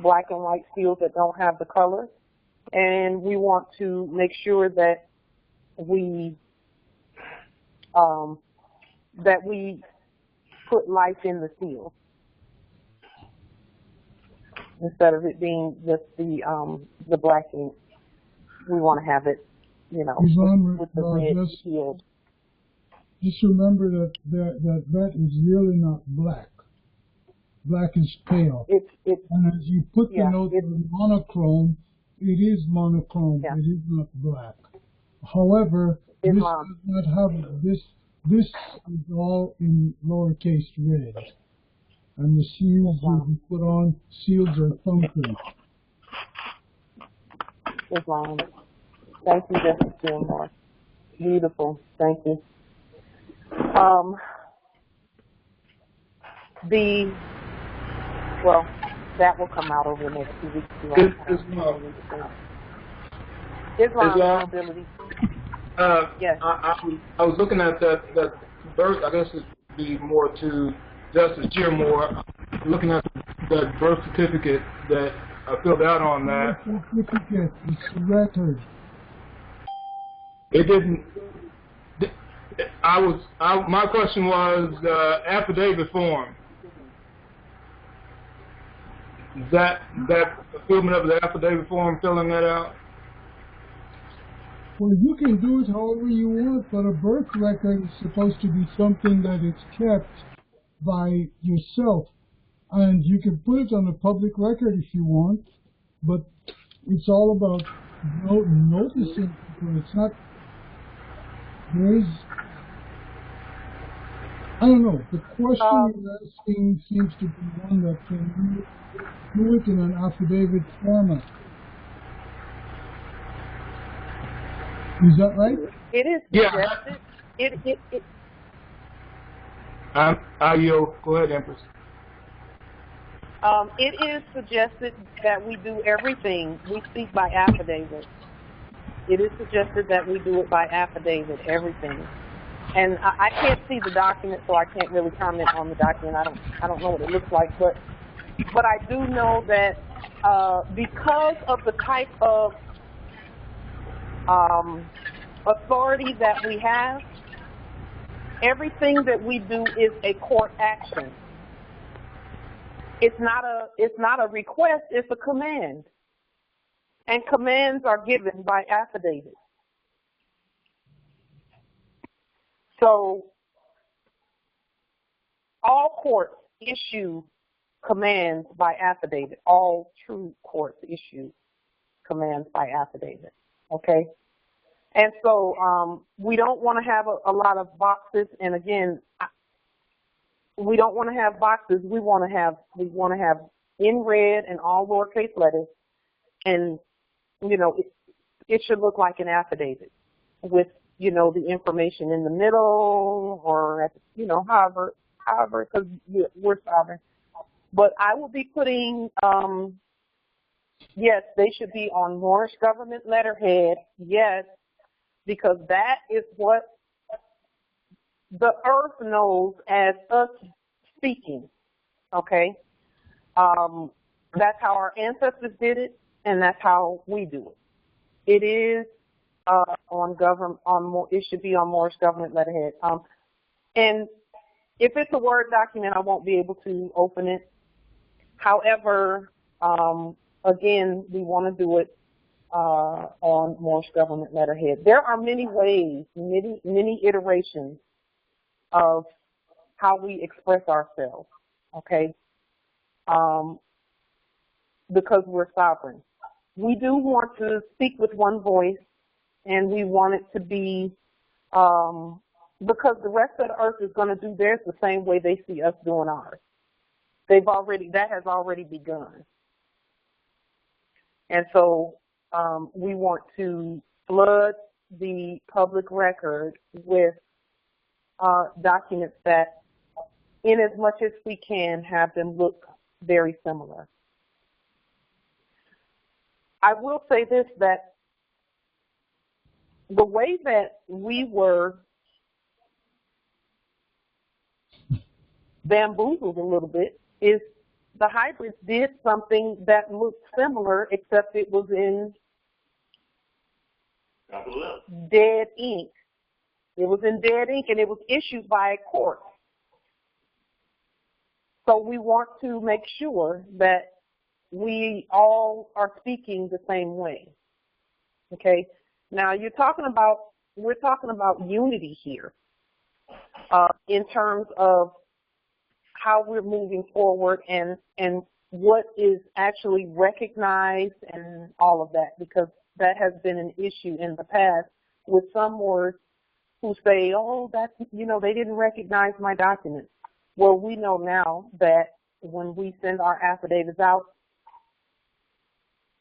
black and white seals that don't have the color. And we want to make sure that we put life in the seal instead of it being just the black ink. We want to have it, you know, with the red seal. Just remember that is really not black. Black is pale. And as you put the note of monochrome, it is monochrome. Yeah. It is not black. However, this does not have this. This is all in lowercase red, and the seals you put on seals are thumbprint. Islam. Thank you, Justice Georamur. Beautiful. Thank you. That will come out over the next 2 weeks. Islam ability. Yes. I was looking at that birth. I guess it'd be more to Justice Georamur. Looking at that birth certificate that I filled out on that. Certificate. It's a record. It didn't. My question was affidavit form. That fulfillment of the affidavit form, filling that out? Well, you can do it however you want, but a birth record is supposed to be something that is kept by yourself. And you can put it on a public record if you want, but it's all about noticing people. It's not, I don't know, the question you're asking seems to be one that can do it in an affidavit format. Is that right? It is suggested. I yield. Go ahead, Empress. It is suggested that we do everything. We speak by affidavit. It is suggested that we do it by affidavit, everything. And I can't see the document, so I can't really comment on the document. I don't know what it looks like, but I do know that because of the type of authority that we have, everything that we do is a court action. It's not a request, it's a command. And commands are given by affidavit. So all courts issue commands by affidavit. All true courts issue commands by affidavit. Okay? And so we don't want to have a lot of boxes. And again, we don't want to have boxes. We want to have in red and all lowercase letters. And, you know, it should look like an affidavit with, you know, the information in the middle or, at, you know, however, because we're sovereign. But I will be putting, yes, they should be on Moorish government letterhead, yes, because that is what the earth knows as us speaking, okay? That's how our ancestors did it, and that's how we do it. It is it should be on Moorish government letterhead. And if it's a Word document, I won't be able to open it. However, again, we want to do it on Moorish government letterhead. There are many ways, many iterations of how we express ourselves, okay? Because we're sovereign. We do want to speak with one voice, and we want it to be, because the rest of the earth is going to do theirs the same way they see us doing ours. That has already begun. And so we want to flood the public record with documents that, in as much as we can, have them look very similar. I will say this, that the way that we were bamboozled a little bit is the hybrids did something that looked similar, except it was in dead ink. It was in dead ink, and it was issued by a court. So we want to make sure that we all are speaking the same way. Okay? Now we're talking about unity here in terms of how we're moving forward and what is actually recognized and all of that, because that has been an issue in the past with some moors who say, oh, that's, they didn't recognize my documents. Well, we know now that when we send our affidavits out,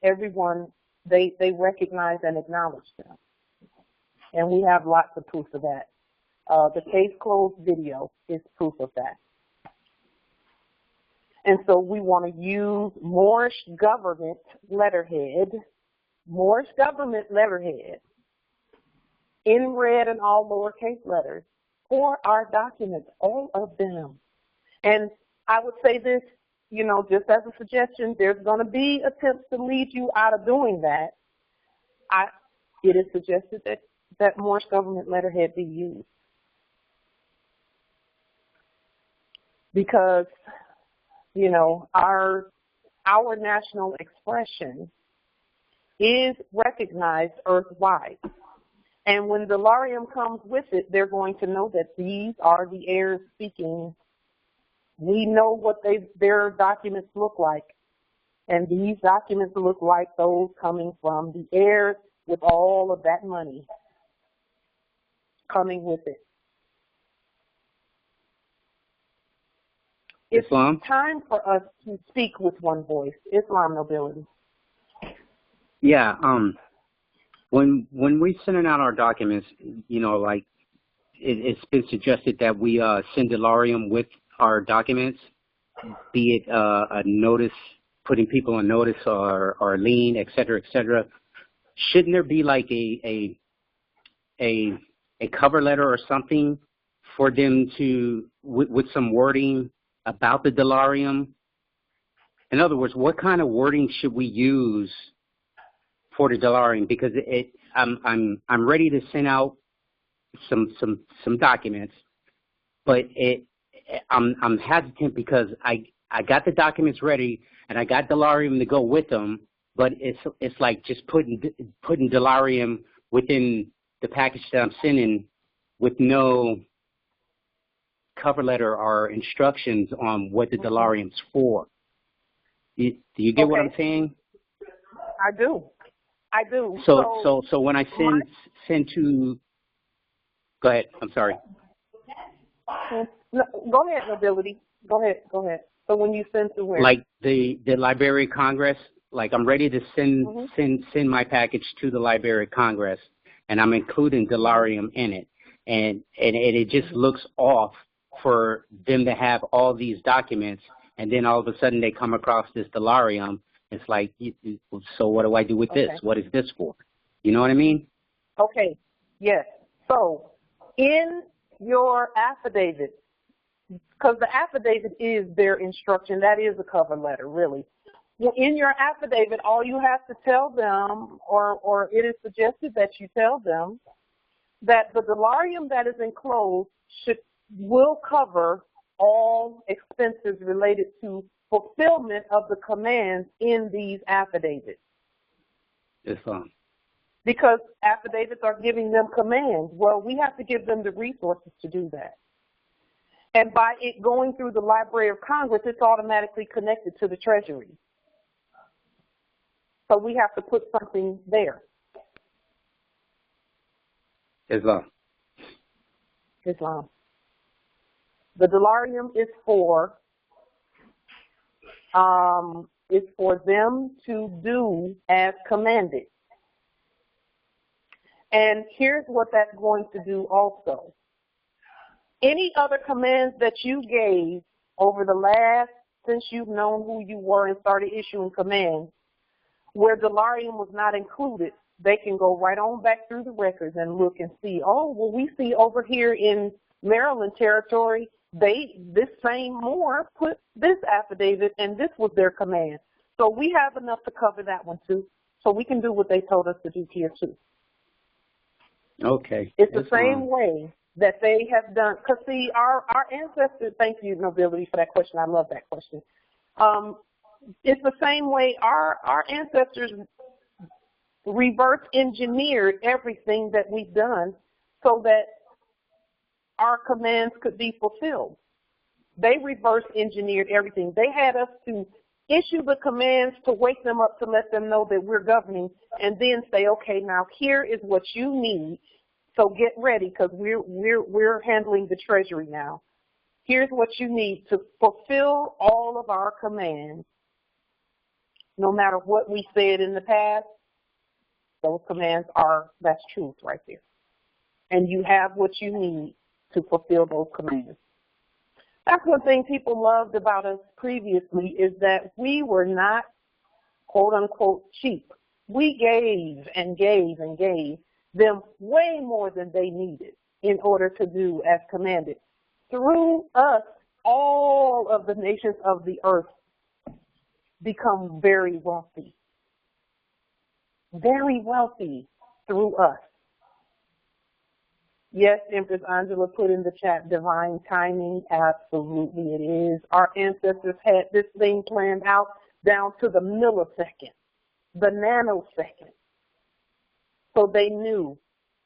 everyone, they recognize and acknowledge them. And we have lots of proof of that. The case closed video is proof of that. And so we want to use Moorish government letterhead, in red and all lowercase letters, for our documents, all of them. And I would say this, just as a suggestion, there's going to be attempts to lead you out of doing that. It is suggested that Moorish government letterhead be used. Because, our national expression is recognized earthwide. And when Allodium comes with it, they're going to know that these are the heirs speaking. We know what their documents look like. And these documents look like those coming from the heirs with all of that money coming with it. It's time for us to speak with one voice. Islam nobility. Yeah, when we're sending out our documents, like it's been suggested that we send Allodium with our documents, be it a notice, putting people on notice or lien, et cetera, et cetera. Shouldn't there be like a cover letter or something for them to, with some wording about the Allodium? In other words, what kind of wording should we use for the Allodium? Because I'm ready to send out some documents, but I'm hesitant because I got the documents ready and I got Allodium to go with them, but it's like just putting Allodium within the package that I'm sending with no cover letter or instructions on what the Allodium's for. Do you get what I'm saying? I do. So when I send to, go ahead. I'm sorry. No, go ahead, nobility. Go ahead. So when you send to where? Like the Library of Congress. Like I'm ready to send my package to the Library of Congress, and I'm including Allodium in it, and it just looks off for them to have all these documents, and then all of a sudden they come across this Allodium. It's like, so what do I do with this? What is this for? You know what I mean? Okay, yes. So in your affidavit, because the affidavit is their instruction, that is a cover letter, really. In your affidavit, all you have to tell them, or it is suggested that you tell them, that the Allodium that is enclosed will cover all expenses related to fulfillment of the commands in these affidavits. Yes, sir. Because affidavits are giving them commands. Well, we have to give them the resources to do that. And by it going through the Library of Congress, it's automatically connected to the Treasury. So we have to put something there. Islam. The Allodium is for them to do as commanded. And here's what that's going to do also. Any other commands that you gave over the last since you've known who you were and started issuing commands, where Delarium was not included, they can go right on back through the records and look and see, oh, well, we see over here in Maryland territory, this same Moor put this affidavit and this was their command. So we have enough to cover that one too. So we can do what they told us to do here too. Okay. It's the same way that they have done, because see, our ancestors, thank you, Nobility, for that question. I love that question. It's the same way our ancestors reverse engineered everything that we've done so that our commands could be fulfilled. They reverse engineered everything. They had us to issue the commands to wake them up, to let them know that we're governing, and then say, okay, now here is what you need. So get ready, because we're handling the treasury now. Here's what you need to fulfill all of our commands. No matter what we said in the past, those commands that's truth right there. And you have what you need to fulfill those commands. That's one thing people loved about us previously, is that we were not, quote unquote, cheap. We gave and gave and gave them way more than they needed in order to do as commanded. Through us, all of the nations of the earth become very wealthy. Very wealthy through us. Yes, Empress Angela put in the chat, divine timing. Absolutely it is. Our ancestors had this thing planned out down to the millisecond, the nanosecond. So they knew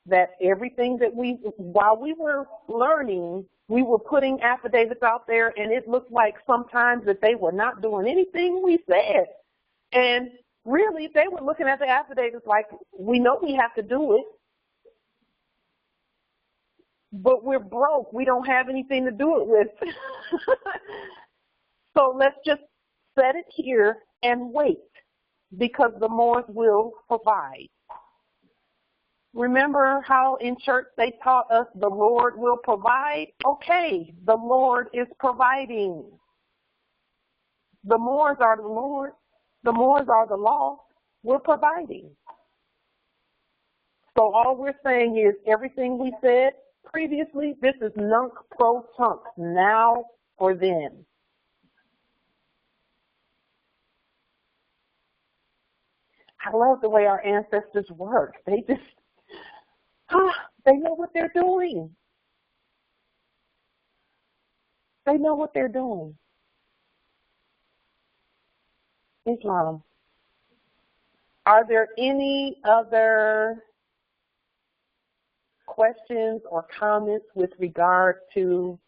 that everything that while we were learning, we were putting affidavits out there, and it looked like sometimes that they were not doing anything we said. And really, they were looking at the affidavits like, we know we have to do it, but we're broke. We don't have anything to do it with. So let's just set it here and wait, because the Moors will provide. Remember how in church they taught us the Lord will provide? Okay, the Lord is providing. The Moors are the Lord. The Moors are the law. We're providing. So all we're saying is everything we said previously, this is nunc pro tunc, now or then. I love the way our ancestors work. They just, they know what they're doing. They know what they're doing. Islam. Are there any other questions or comments with regard to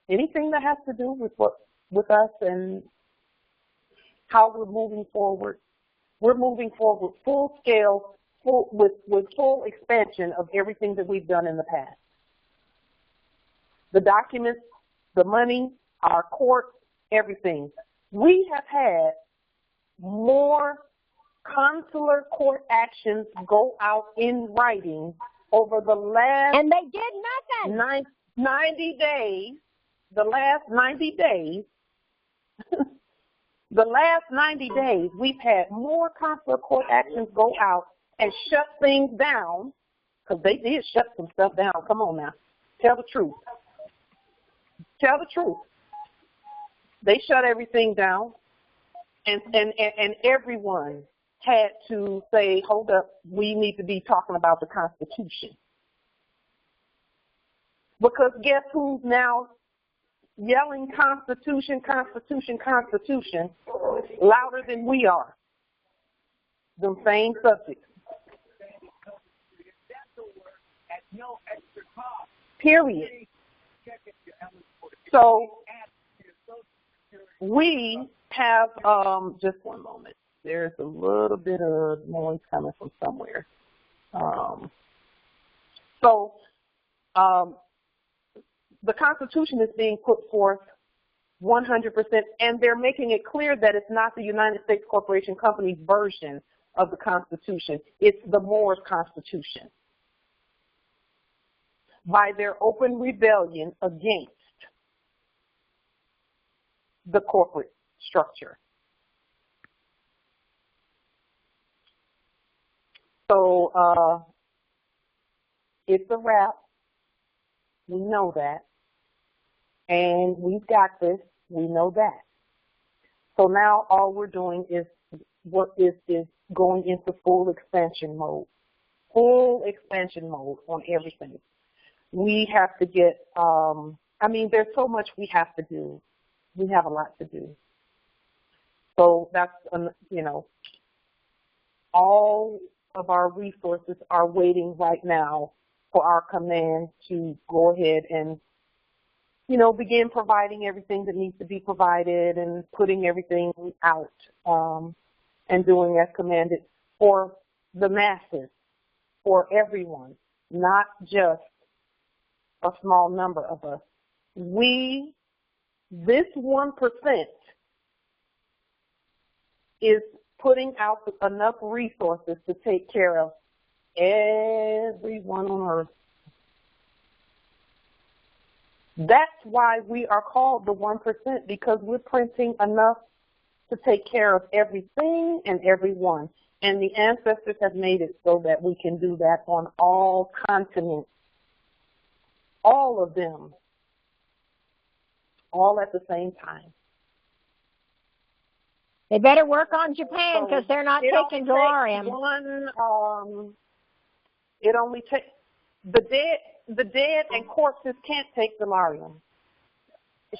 anything that has to do with us and how we're moving forward? We're moving forward full scale, with full expansion of everything that we've done in the past. The documents, the money, our court, everything. We have had more consular court actions go out in writing over the last, and they did nothing. 90 days, the last 90 days, the last 90 days, we've had more consular court actions go out and shut things down, because they did shut some stuff down. Come on now. Tell the truth. Tell the truth. They shut everything down, and everyone had to say, hold up, we need to be talking about the Constitution. Because guess who's now yelling Constitution, Constitution, Constitution louder than we are? Them same subjects. Period. So we have, just one moment. There's a little bit of noise coming from somewhere. The Constitution is being put forth 100%, and they're making it clear that it's not the United States Corporation Company's version of the Constitution. It's the Moors Constitution. By their open rebellion against the corporate structure. So it's a wrap. We know that. And we've got this. We know that. So now all we're doing is going into full expansion mode. Full expansion mode on everything. We have to get, there's so much we have to do. We have a lot to do. So that's, all of our resources are waiting right now for our command to go ahead and, begin providing everything that needs to be provided and putting everything out and doing as commanded for the masses, for everyone, not just a small number of us. This 1% is putting out enough resources to take care of everyone on earth. That's why we are called the 1%, because we're printing enough to take care of everything and everyone. And the ancestors have made it so that we can do that on all continents, all of them, all at the same time. They better work on Japan because they're not taking Georamur. It only takes the dead and corpses can't take Georamur.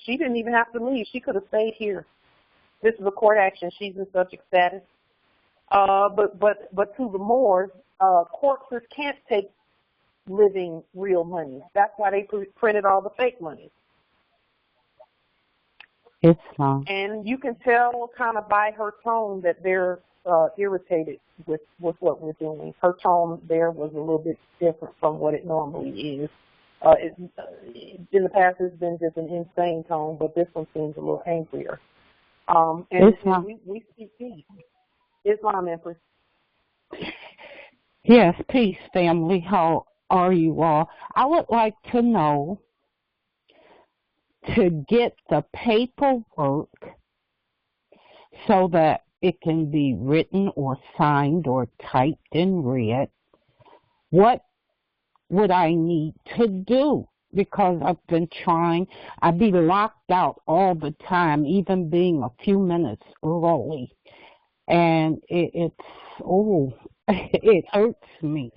She didn't even have to leave. She could have stayed here. This is a court action. She's in subject status. But to the Moors, corpses can't take living real money. That's why they printed all the fake money. It's fine. And you can tell kind of by her tone that they're irritated with what we're doing. Her tone there was a little bit different from what it normally is. In the past, it's been just an insane tone, but this one seems a little angrier. And we speak peace. Islam, Empress. Yes, peace, family. How are you all? I would like to know, to get the paperwork so that it can be written or signed or typed and read, what would I need to do? Because I've been trying. I'd be locked out all the time, even being a few minutes early. And it hurts me.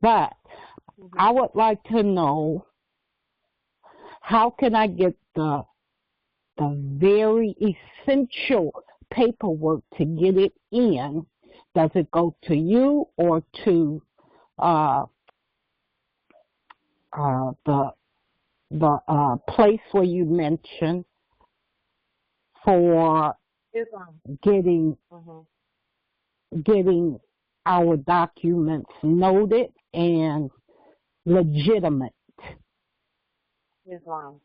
But I would like to know, how can I get the very essential paperwork to get it in? Does it go to you or to the place where you mentioned for getting our documents noted and legitimate? Islam.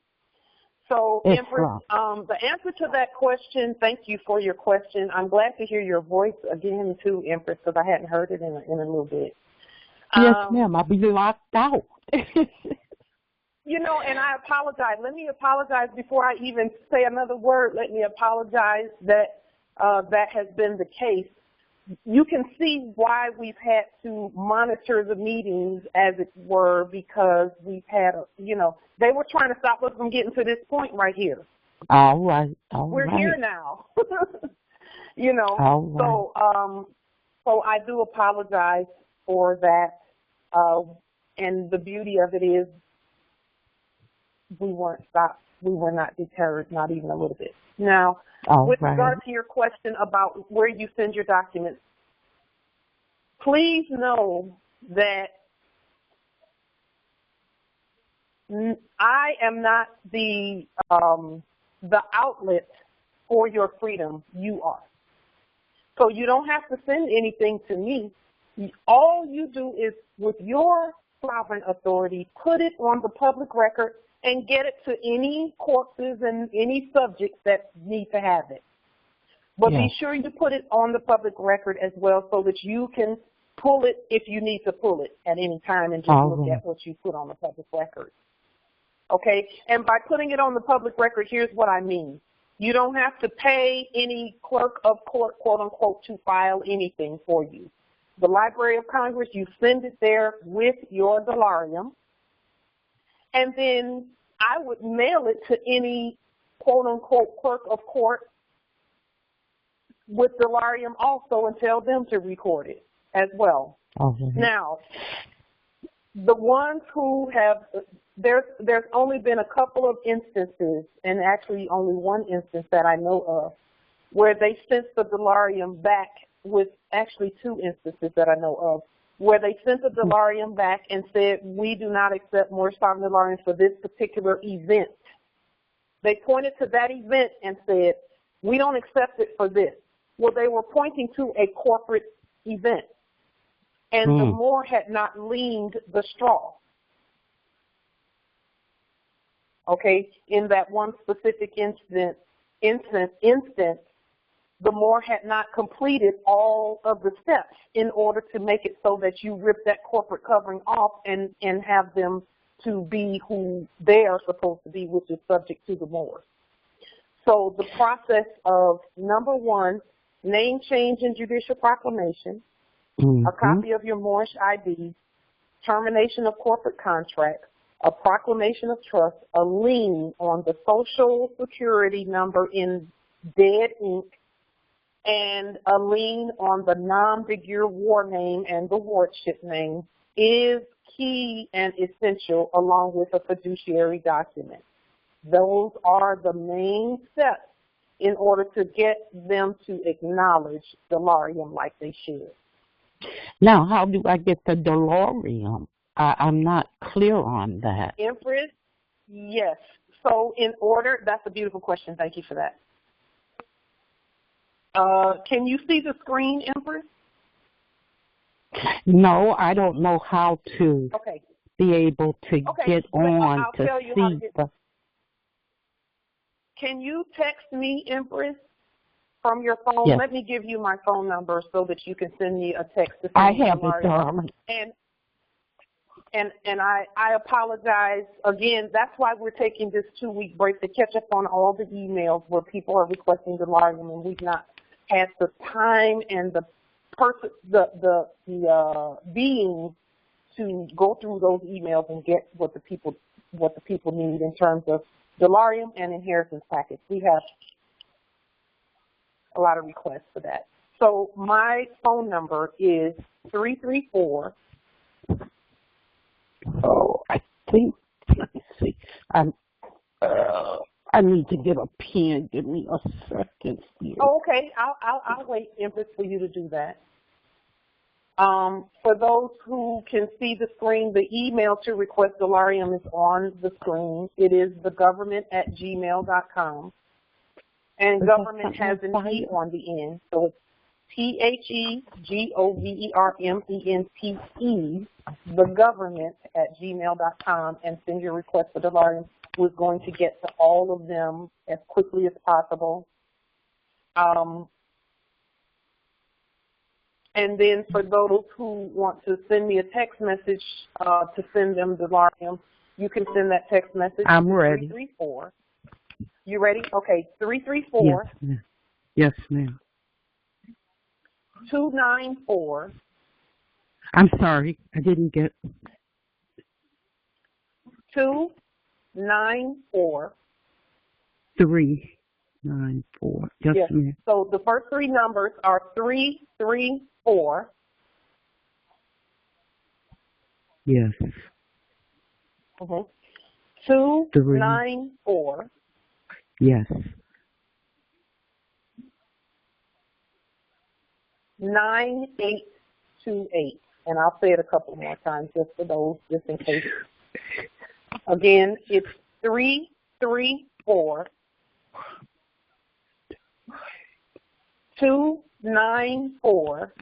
So, Empress, the answer to that question, thank you for your question. I'm glad to hear your voice again, too, Empress, because I hadn't heard it in a little bit. Yes, ma'am. I'll be locked out. And I apologize. Let me apologize before I even say another word. Let me apologize that that has been the case. You can see why we've had to monitor the meetings, as it were, because we've had, they were trying to stop us from getting to this point right here. All right. We're here now. All right. So I do apologize for that. And the beauty of it is we weren't stopped. We were not deterred, not even a little bit. Now, with regard to your question about where you send your documents, please know that I am not the outlet for your freedom. You are. So you don't have to send anything to me. All you do is, with your sovereign authority, put it on the public record and get it to any corpses and any subjects that need to have it. But be sure you put it on the public record as well, so that you can pull it if you need to pull it at any time and just look at what you put on the public record. Okay? And by putting it on the public record, here's what I mean. You don't have to pay any clerk of court, quote unquote, to file anything for you. The Library of Congress, you send it there with your Dillarium, and then I would mail it to any quote unquote clerk of court with Dillarium also and tell them to record it as well. Now, the ones who have, there's only been a couple of instances, and actually only one instance that I know of, where they sent the Dillarium back with, actually two instances that I know of, where they sent the Dillarium back and said, we do not accept Moorish sovereign Dillariums for this particular event. They pointed to that event and said, we don't accept it for this. Well, they were pointing to a corporate event, and the Moor had not leaned the straw. Okay, in that one specific instance, the Moor had not completed all of the steps in order to make it so that you rip that corporate covering off and have them to be who they are supposed to be, which is subject to the Moor. So the process of, number one, name change and judicial proclamation, a copy of your Moorish ID, termination of corporate contracts, a proclamation of trust, a lien on the social security number in dead ink, and a lien on the nom de guerre war name and the wardship name is key and essential, along with a fiduciary document. Those are the main steps in order to get them to acknowledge the Dillarium like they should. Now, how do I get the Dillarium? I'm not clear on that. Empress, yes. So in order, that's a beautiful question. Thank you for that. Can you see the screen, Empress? No, I don't know how to be able to get on I'll to tell you see how to get. the... Can you text me, Empress, from your phone? Yes. Let me give you my phone number so that you can send me a text. I have it, darling. And I apologize. Again, that's why we're taking this 2-week break to catch up on all the emails where people are requesting the Dillarium, and we've not had the time and the being to go through those emails and get what the people need in terms of Dillarium and inheritance packets. We have a lot of requests for that. So my phone number is 334. Oh, I think, let me see. I need to get a pen. Give me a second here. Oh, okay. I'll wait, Empress, for you to do that. For those who can see the screen, the email to request Dillarium is on the screen. It is thegovernment@gmail.com. And government has an E on the end, so it's THEGOVERMENTE, thegovernment@gmail.com, and send your request for Dillarium. We're going to get to all of them as quickly as possible. And then for those who want to send me a text message to send them Dillarium, you can send that text message. I'm ready. 334. You ready? Okay, 334. Yes, ma'am. 294. I'm sorry, I didn't get 294. 394. Yes, ma'am. So the first three numbers are 334. Yes. 294. Yes. 9828. And I'll say it a couple more times just for those, just in case. Again, it's 334 294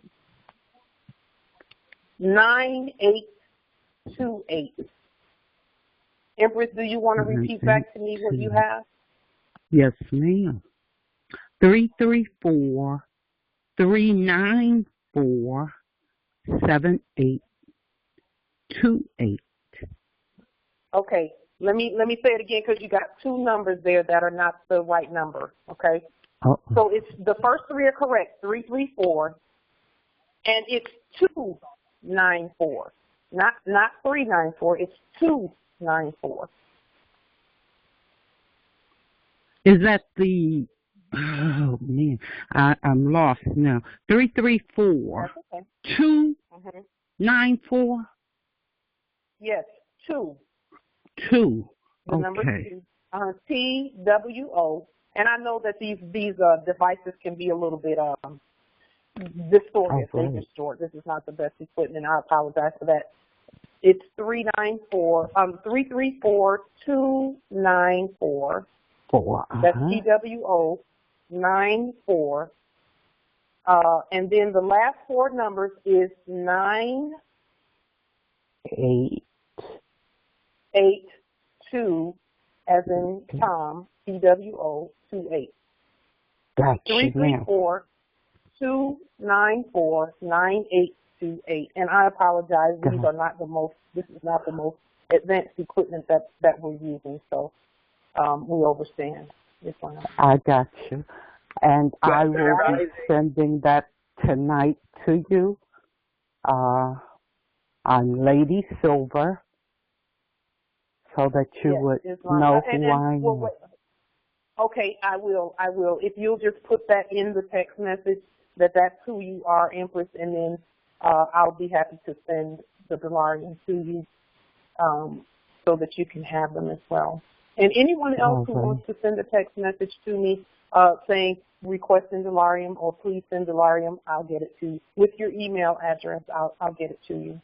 9828. Empress, do you want to repeat back to me what you have? Yes, ma'am. 334 394 7828. Okay, Let me say it again because you got two numbers there that are not the right number. Okay. Oh. So it's the first three are correct, 334, and it's 294, not 394. It's 294. Is that the? Oh man, I'm lost now. 334. That's okay. 294. Yes, 2. 2. The number Okay. 2. TWO. And I know that these devices can be a little bit distorted. They distort. This is not the best equipment. I apologize for that. It's 334-294. 4. That's TWO 94. And then the last four numbers is 982, as in Tom, TWO 28. Gotcha. 334-294-9828. And I apologize. These are not the most. This is not the most advanced equipment that we're using. So we understand. It's fine. I got you. And I will be sending that tonight to you. I'm Lady Silver, so that you would know who I am. Okay, I will. If you'll just put that in the text message, that's who you are, Empress, and then I'll be happy to send the Delarium to you so that you can have them as well. And anyone else who wants to send a text message to me saying requesting Delarium or please send Delarium, I'll get it to you. With your email address, I'll get it to you.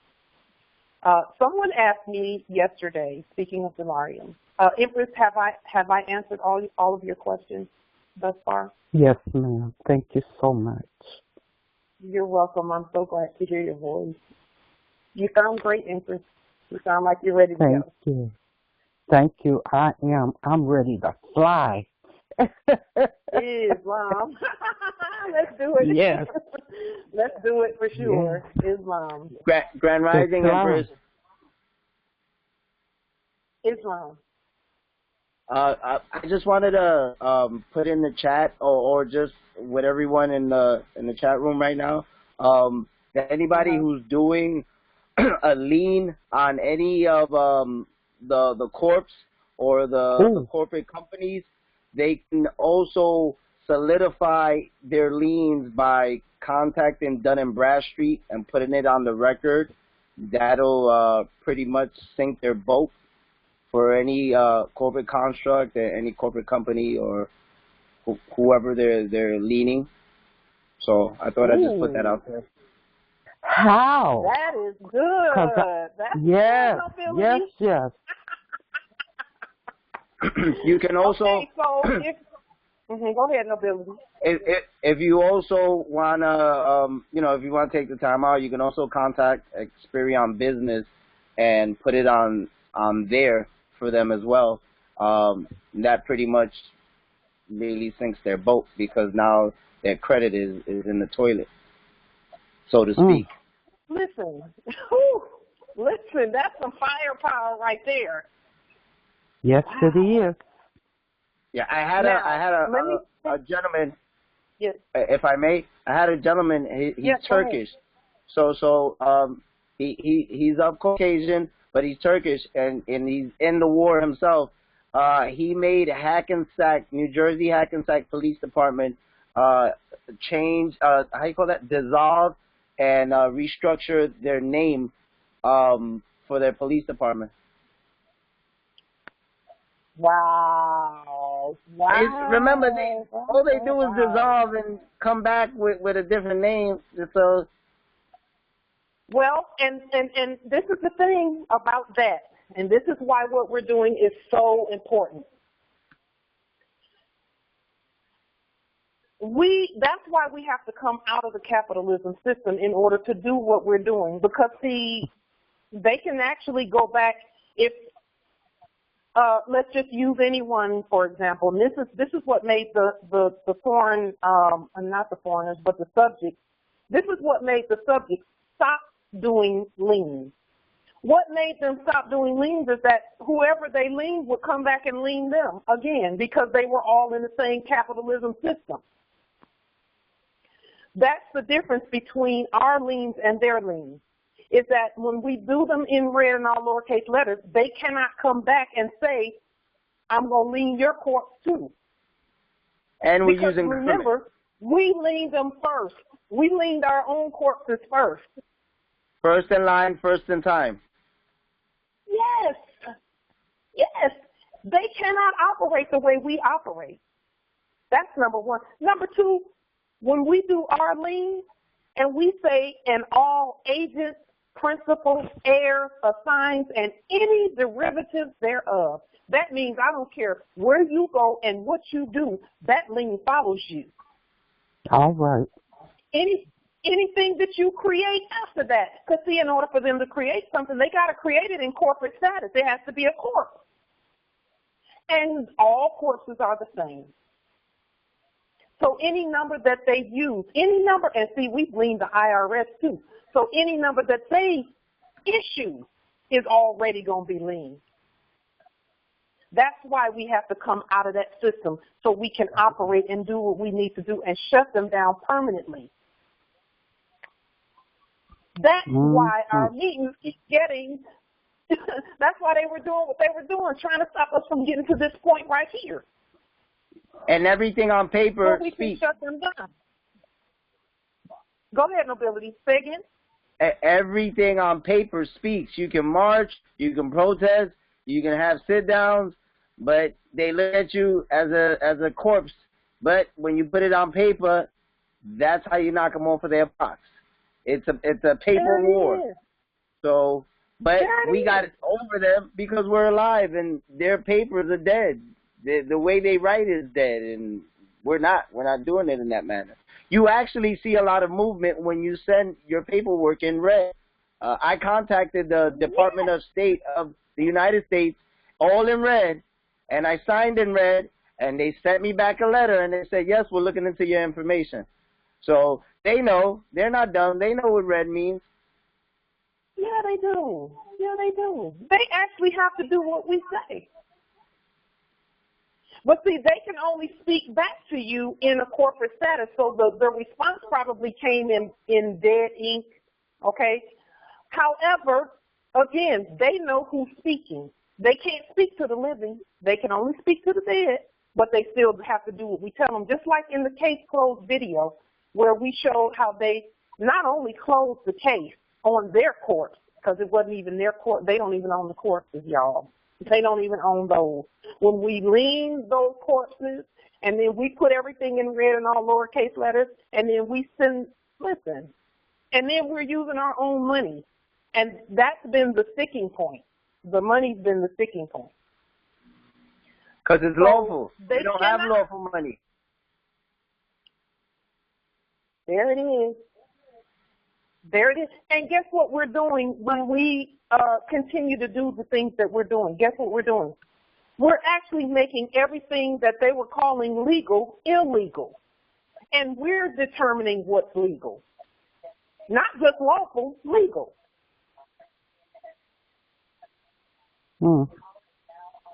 Someone asked me yesterday, speaking of Delarium, Empress, have I answered all of your questions thus far? Yes, ma'am. Thank you so much. You're welcome. I'm so glad to hear your voice. You sound great, Empress. You sound like you're ready to go. Thank you. Thank you. I am. I'm ready to fly. Islam. Let's do it. Yes. Let's do it for sure. Yes. Islam. Grand Rising, Empress. Islam. I just wanted to put in the chat or just with everyone in the chat room right now, that anybody who's doing a lien on any of the corps or the corporate companies, they can also solidify their liens by contacting Dun & Bradstreet and putting it on the record. That'll pretty much sink their boat for any corporate construct, any corporate company, or whoever they're leaning. So I thought I'd just put that out there. How? That is good. That's yes, good, yes. You can also. Okay, so if, go ahead, Nobility. If you also wanna, if you want to take the time out, you can also contact Experion Business and put it on there for them as well. That pretty much really sinks their boat because now their credit is in the toilet, so to speak. Listen, that's some firepower right there. Yes, it is. Yeah, I had a gentleman. Yes. If I may, I had a gentleman. He's Turkish, so he's of Caucasian, but he's Turkish, and he's in the war himself. He made Hackensack, New Jersey Hackensack Police Department change, how you call that, dissolve and restructure their name for their police department. Wow. Remember, all they do is dissolve and come back with a different name. So. Well, and this is the thing about that, and this is why what we're doing is so important. That's why we have to come out of the capitalism system in order to do what we're doing, because see, they can actually go back if let's just use anyone for example. And this is what made the foreign not the foreigners but the subjects. This is what made the subjects stop doing liens. What made them stop doing liens is that whoever they liened would come back and lien them again because they were all in the same capitalism system. That's the difference between our liens and their liens, is that when we do them in red and all lowercase letters, they cannot come back and say, I'm going to lien your corpse too. And we're because using, remember, we liened them first. We liened our own corpses first. first in line, first in time. Yes. Yes. They cannot operate the way we operate. That's number one. Number two, when we do our lien and we say, and all agents, principals, heirs, assigns, and any derivatives thereof, that means I don't care where you go and what you do, that lien follows you. All right. Anything that you create after that. Because, see, in order for them to create something, they got to create it in corporate status. It has to be a corpse. And all corpses are the same. So any number that they use, any number, and see, we've liened the IRS too. So any number that they issue is already going to be liened. That's why we have to come out of that system so we can operate and do what we need to do and shut them down permanently. That's why our meetings keep getting, that's why they were doing what they were doing, trying to stop us from getting to this point right here. And everything on paper so we speaks. Can shut them down. Go ahead, Nobility. Say again. Everything on paper speaks. You can march, you can protest, you can have sit-downs, but they look at you as a corpse. But when you put it on paper, that's how you knock them off of their box. It's a paper war. So, but we got over them because we're alive and their papers are dead. The way they write is dead, and we're not doing it in that manner. You actually see a lot of movement when you send your paperwork in red. I contacted the Department of State of the United States, all in red, and I signed in red, and they sent me back a letter, and they said, yes, we're looking into your information. So they know. They're not dumb. They know what red means. Yeah, they do. Yeah, they do. They actually have to do what we say. But see, they can only speak back to you in a corporate status, so the response probably came in dead ink, okay? However, again, they know who's speaking. They can't speak to the living. They can only speak to the dead, but they still have to do what we tell them. Just like in the case closed video, where we showed how they not only closed the case on their corpse, because it wasn't even their corpse. They don't even own the corpses, y'all. They don't even own those. When we lien those corpses, and then we put everything in red and all lowercase letters, and then we send, listen, and then we're using our own money. And that's been the sticking point. The money's been the sticking point. Because it's lawful. They don't have lawful money. There it is. There it is. And guess what we're doing when we continue to do the things that we're doing? Guess what we're doing? We're actually making everything that they were calling legal illegal. And we're determining what's legal. Not just lawful, legal.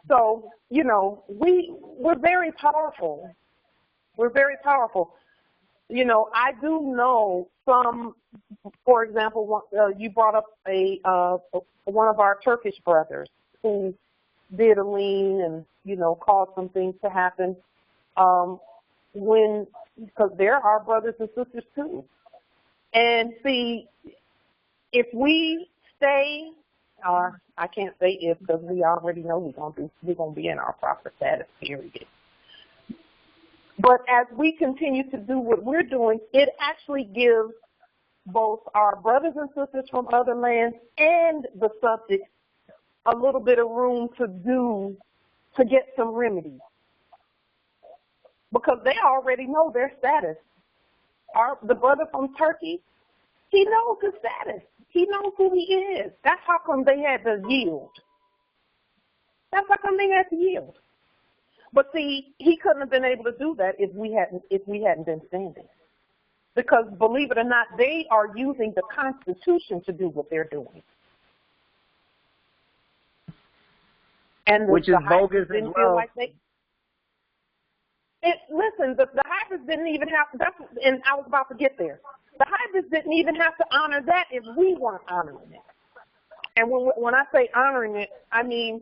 So, you know, we're very powerful. We're very powerful. You know, I do know some, for example, you brought up one of our Turkish brothers who did a lien and, you know, caused some things to happen because they're our brothers and sisters too. And see, if we stay, I can't say if because we already know we're gonna be in our proper status, period. But as we continue to do what we're doing, it actually gives both our brothers and sisters from other lands and the subjects a little bit of room to get some remedies. Because they already know their status. The brother from Turkey, he knows his status. He knows who he is. That's how come they had to yield. That's how come they had to yield. But see, he couldn't have been able to do that if we hadn't been standing. Because believe it or not, they are using the Constitution to do what they're doing. And which is bogus as well. Like listen, the hybrids didn't even have to, and I was about to get there. The hybrids didn't even have to honor that if we weren't honoring it. And when I say honoring it, I mean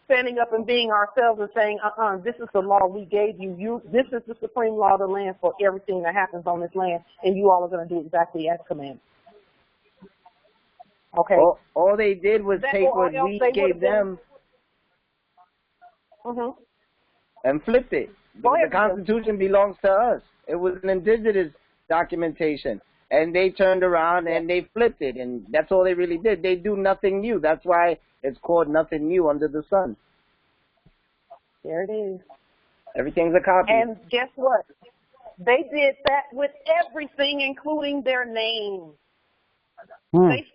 standing up and being ourselves and saying, this is the law we gave you. This is the supreme law of the land for everything that happens on this land, and you all are going to do exactly as commanded. Okay. All they did was take what we gave them and flipped it. The Constitution belongs to us. It was an indigenous documentation. And they turned around and they flipped it, and that's all they really did. They do nothing new. That's why it's called nothing new under the sun. There it is. Everything's a copy. And guess what? They did that with everything, including their name. They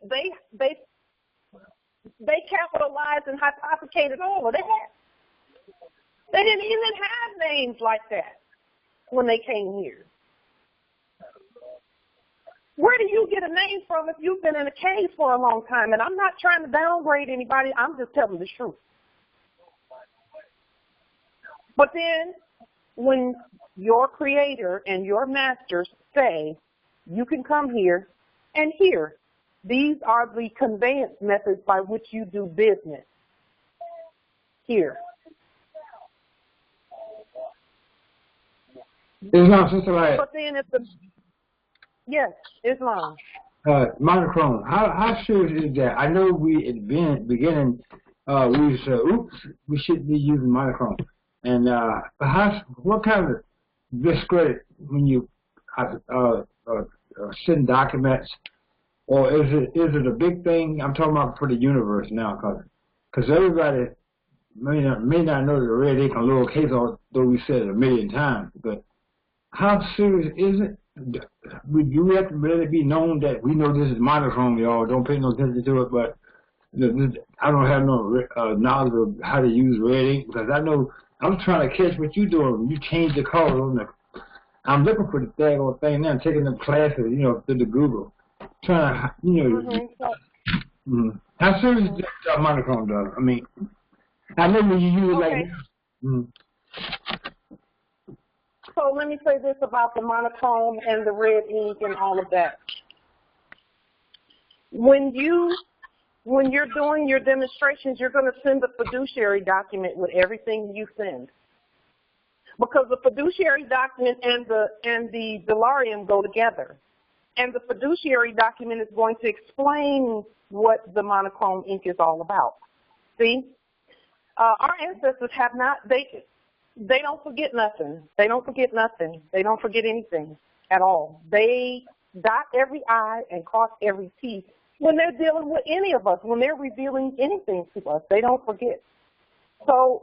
capitalized and hypothecated all of that. They didn't even have names like that when they came here. Where do you get a name from if you've been in a cave for a long time? And I'm not trying to downgrade anybody. I'm just telling the truth. But then when your creator and your masters say, you can come here and here, these are the conveyance methods by which you do business. Here. Islam, Sister Light. But then if the... Yes, Islam. Monochrome. How serious is that? I know we at the beginning we said, oops, we shouldn't be using monochrome. And what kind of discredit when you send documents, or is it a big thing? I'm talking about for the universe now, because everybody may not know the red ink on lowercase, although we said it a million times. But how serious is it? Do we have to let it be known that we know this is monochrome, y'all? Don't pay no attention to it, but I don't have no knowledge of how to use red ink, because I know I'm trying to catch what you're doing. You change the color on the. I'm looking for the daggone thing now, taking them classes, through the Google, trying to, How serious is that monochrome, though? I mean, I know when you use it like. So let me say this about the monochrome and the red ink and all of that. When you're doing your demonstrations, you're going to send a fiduciary document with everything you send. Because the fiduciary document and the diallarium go together. And the fiduciary document is going to explain what the monochrome ink is all about. See? Our ancestors have not, they don't forget nothing. They don't forget nothing. They don't forget anything at all. They dot every I and cross every T when they're dealing with any of us, when they're revealing anything to us. They don't forget. So,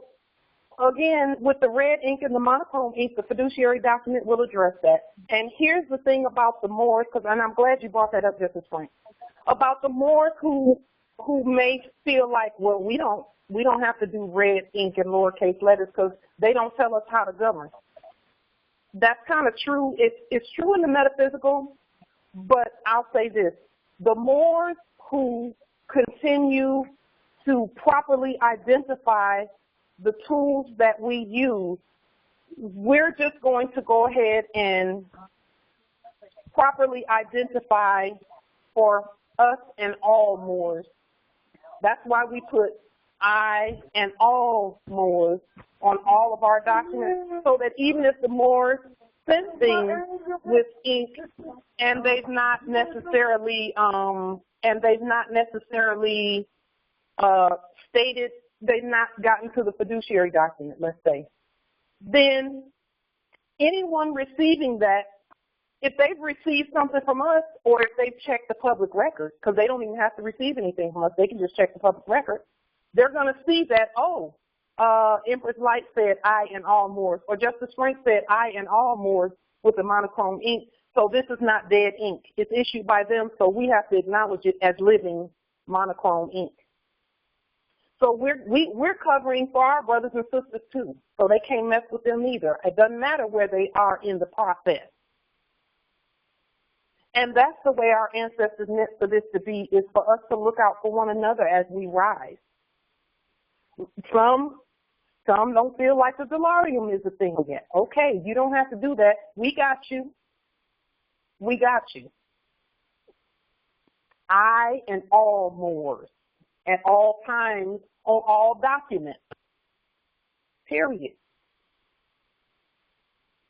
again, with the red ink and the monochrome ink, the fiduciary document will address that. And here's the thing about the Moors, and I'm glad you brought that up, Justice Frank, about the Moors who may feel like, well, we don't have to do red ink and lowercase letters because they don't tell us how to govern. That's kind of true. It's true in the metaphysical, but I'll say this. The Moors who continue to properly identify the tools that we use, we're just going to go ahead and properly identify for us and all Moors. That's why we put I and all Moors on all of our documents, so that even if the Moors send things with ink and they've not necessarily stated, they've not gotten to the fiduciary document, let's say, then anyone receiving that, if they've received something from us, or if they've checked the public record, because they don't even have to receive anything from us, they can just check the public record, they're going to see that, Empress Light said I and all Moors, or Justice Frank said I and all Moors with the monochrome ink, so this is not dead ink. It's issued by them, so we have to acknowledge it as living monochrome ink. So we're covering for our brothers and sisters too, so they can't mess with them either. It doesn't matter where they are in the process. And that's the way our ancestors meant for this to be, is for us to look out for one another as we rise. Some don't feel like the Dollarium is a thing yet. Okay, you don't have to do that. We got you. We got you. I and all Moors at all times on all documents. Period.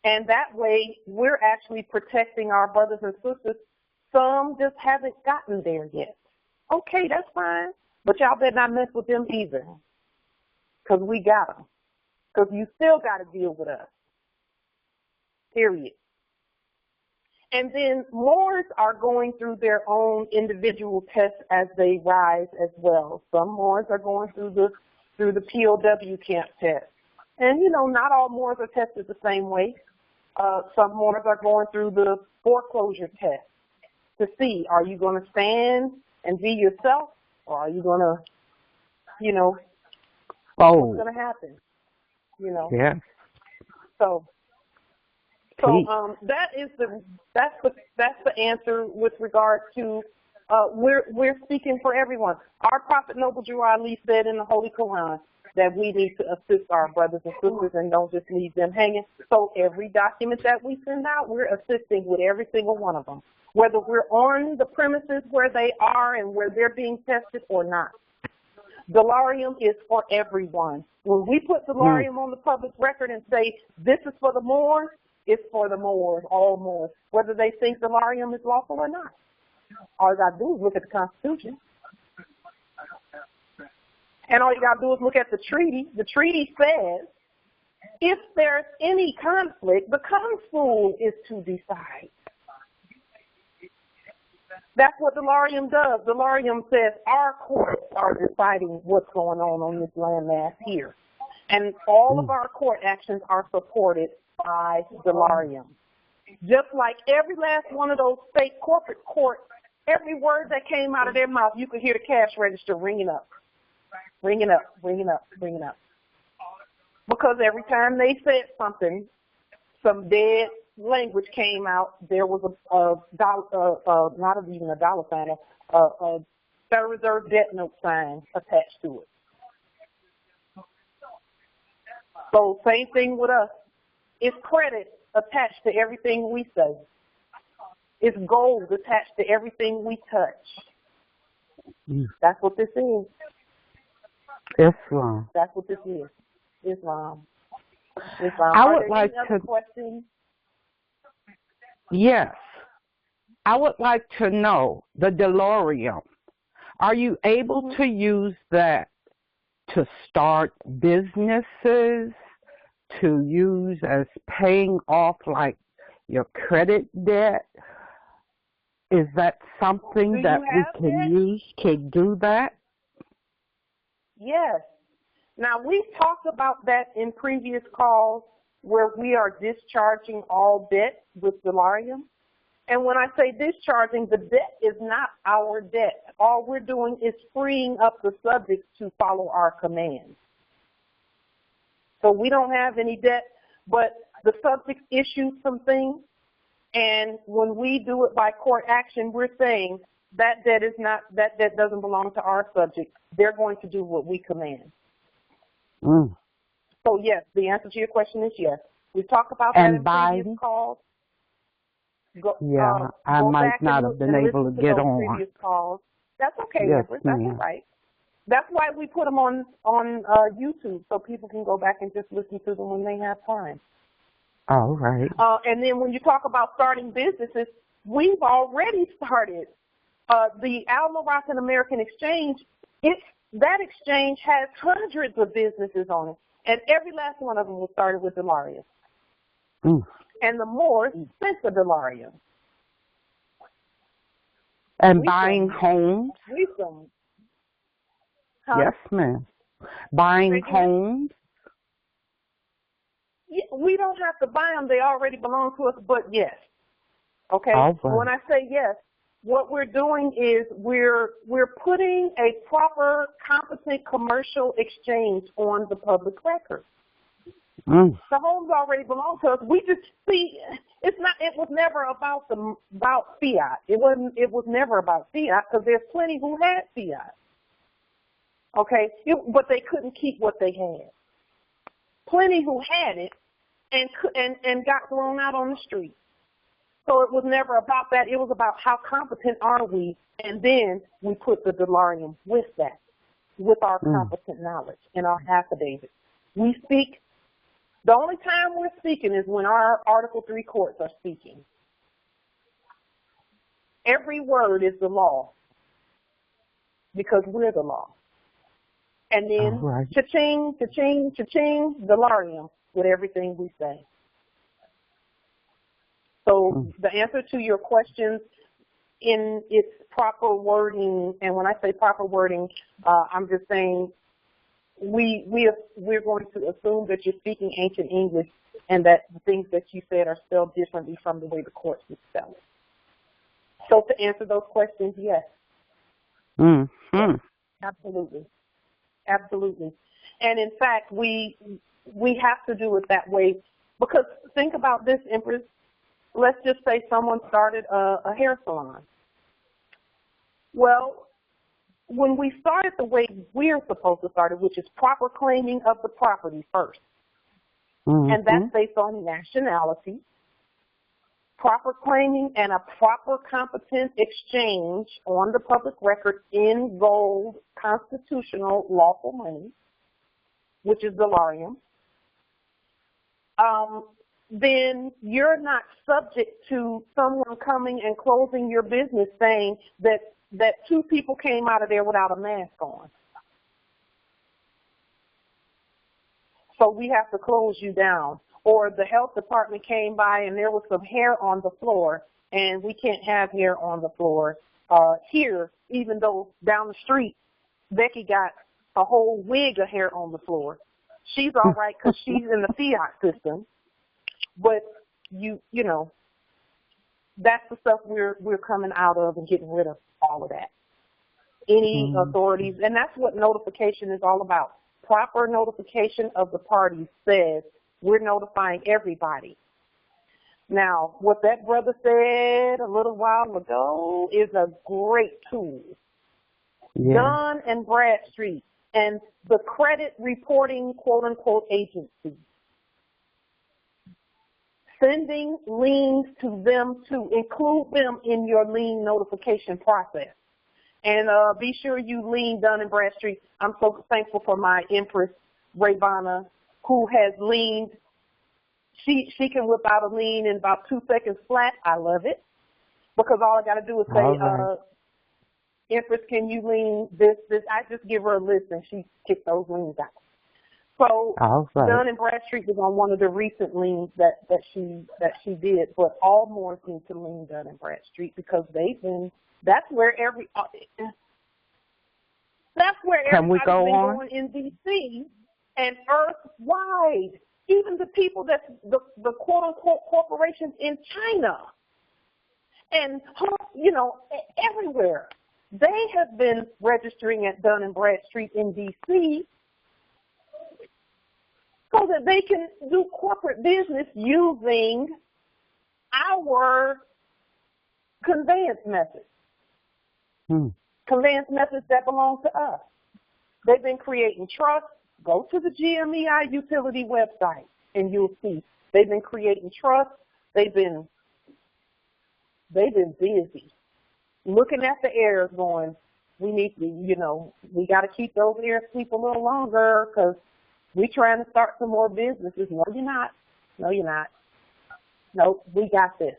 And that way, we're actually protecting our brothers and sisters. Some just haven't gotten there yet. Okay, that's fine. But y'all better not mess with them either. Because we got them. Because you still got to deal with us. Period. And then Moors are going through their own individual tests as they rise as well. Some Moors are going through the POW camp test. And, you know, not all Moors are tested the same way. Some Moors are going through the foreclosure test to see, are you going to stand and be yourself, or are you going to, you know, what's going to happen, you know? Yeah. So that's the answer with regard to we're speaking for everyone. Our Prophet Noble Drew Ali said in the Holy Quran that we need to assist our brothers and sisters and don't just leave them hanging. So every document that we send out, we're assisting with every single one of them, whether we're on the premises where they are and where they're being tested or not. Dollarium is for everyone. When we put Dollarium on the public record and say this is for the Moors, it's for the Moors, all Moors, whether they think Dollarium is lawful or not. All you got to do is look at the Constitution. And all you got to do is look at the treaty. The treaty says if there's any conflict, the consul is to decide. That's what Dollarium does. Dollarium says our courts are deciding what's going on this landmass here. And all of our court actions are supported by Dollarium. Just like every last one of those state corporate courts, every word that came out of their mouth, you could hear the cash register ringing up. Ringing up, ringing up, ringing up. Because every time they said something, some dead language came out, there was not even a dollar sign, a Federal Reserve debt note sign attached to it. So same thing with us. It's credit attached to everything we say. It's gold attached to everything we touch. That's what this is. Islam. That's what this is. Islam. I would like to. Questions? Yes. I would like to know the Dollarium. Are you able to use that to start businesses, to use as paying off like your credit debt? Is that something that we can use to do that? Yes. Now, we've talked about that in previous calls where we are discharging all debt with Dollarium. And when I say discharging, the debt is not our debt. All we're doing is freeing up the subjects to follow our commands. So we don't have any debt, but the subjects issue some things. And when we do it by court action, we're saying that debt doesn't belong to our subjects. They're going to do what we command. So yes, the answer to your question is yes. We talked about that in previous calls. I might not have been able to get on. Previous calls. That's okay, yes, that's all right. That's why we put them on YouTube so people can go back and just listen to them when they have time. All right. And then when you talk about starting businesses, we've already started. The Al-Moroccan American Exchange, that exchange has hundreds of businesses on it, and every last one of them was started with Dollarium. And the Moors sent the Dollarium. And buying homes? Yes, ma'am. Buying homes? Yeah, we don't have to buy them. They already belong to us, but yes. Okay? Right. When I say yes, what we're doing is we're putting a proper, competent commercial exchange on the public record. The homes already belong to us. We just see it was never about fiat. It was never about fiat because there's plenty who had fiat. Okay, but they couldn't keep what they had. Plenty who had it and got thrown out on the street. So it was never about that. It was about how competent are we, and then we put the Dillarium with that, with our competent knowledge in our affidavit. We speak. The only time we're speaking is when our Article 3 courts are speaking. Every word is the law because we're the law. And then, cha-ching, cha-ching, cha-ching, Dillarium with everything we say. So the answer to your questions in its proper wording, and when I say proper wording, I'm just saying we're going to assume that you're speaking ancient English and that the things that you said are spelled differently from the way the courts would spell it. So to answer those questions, yes. Absolutely. Absolutely. And in fact, we have to do it that way because think about this, Empress. Let's just say someone started a hair salon. Well, when we started the way we're supposed to start it, which is proper claiming of the property first, and that's based on nationality, proper claiming and a proper competent exchange on the public record in gold, constitutional, lawful money, which is Dillarium, then you're not subject to someone coming and closing your business saying that two people came out of there without a mask on. So we have to close you down. Or the health department came by and there was some hair on the floor, and we can't have hair on the floor here, even though down the street, Becky got a whole wig of hair on the floor. She's all right because she's in the fiat system. But you know, that's the stuff we're coming out of and getting rid of all of that. Any authorities, and that's what notification is all about. Proper notification of the parties says we're notifying everybody. Now, what that brother said a little while ago is a great tool. Yeah. Dun and Bradstreet and the credit reporting quote-unquote agency. Sending liens to them to include them in your lien notification process. And be sure you lien Dun and Bradstreet. I'm so thankful for my Empress, Ravana, who has liened. She can whip out a lien in about 2 seconds flat. I love it. Because all I got to do is say, Empress, can you lien this? I just give her a list and she kicks those liens out. So Dun and Bradstreet was on one of the recent liens that she did, but all Moors need to lien Dun and Bradstreet because that's where everybody's been going in D.C. and earth-wide. Even the people that's the quote-unquote corporations in China and, everywhere. They have been registering at Dun and Bradstreet in D.C. so that they can do corporate business using our conveyance methods. Conveyance methods that belong to us. They've been creating trusts. Go to the GMEI utility website and you'll see. They've been creating trusts. They've been busy. Looking at the heirs going, we need to, we got to keep those heirs sleep a little longer because we're trying to start some more businesses. No, you're not. No, you're not. Nope, we got this.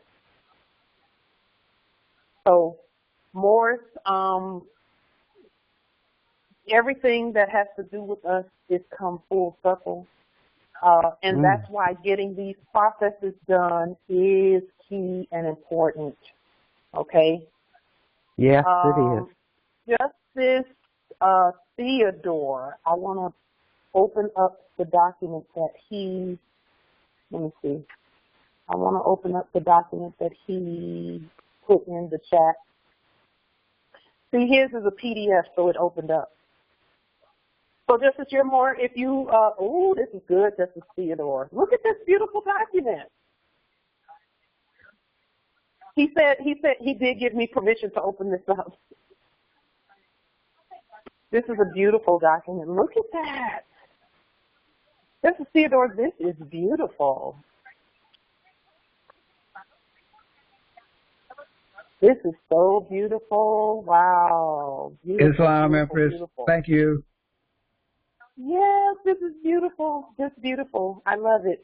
So, Moors, everything that has to do with us is come full circle. And that's why getting these processes done is key and important. Okay? Yes, it is. Justice Theodore, I want to open up the document that let me see. I want to open up the document that he put in the chat. See, his is a PDF, so it opened up. So Justice Georamur, if you, this is good, Justice Theodore. Look at this beautiful document. He said he did give me permission to open this up. This is a beautiful document. Look at that. This is Theodore. This is beautiful. This is so beautiful. Wow. Beautiful, Islam beautiful, Empress. beautiful. Thank you. Yes, this is beautiful. Just beautiful. I love it.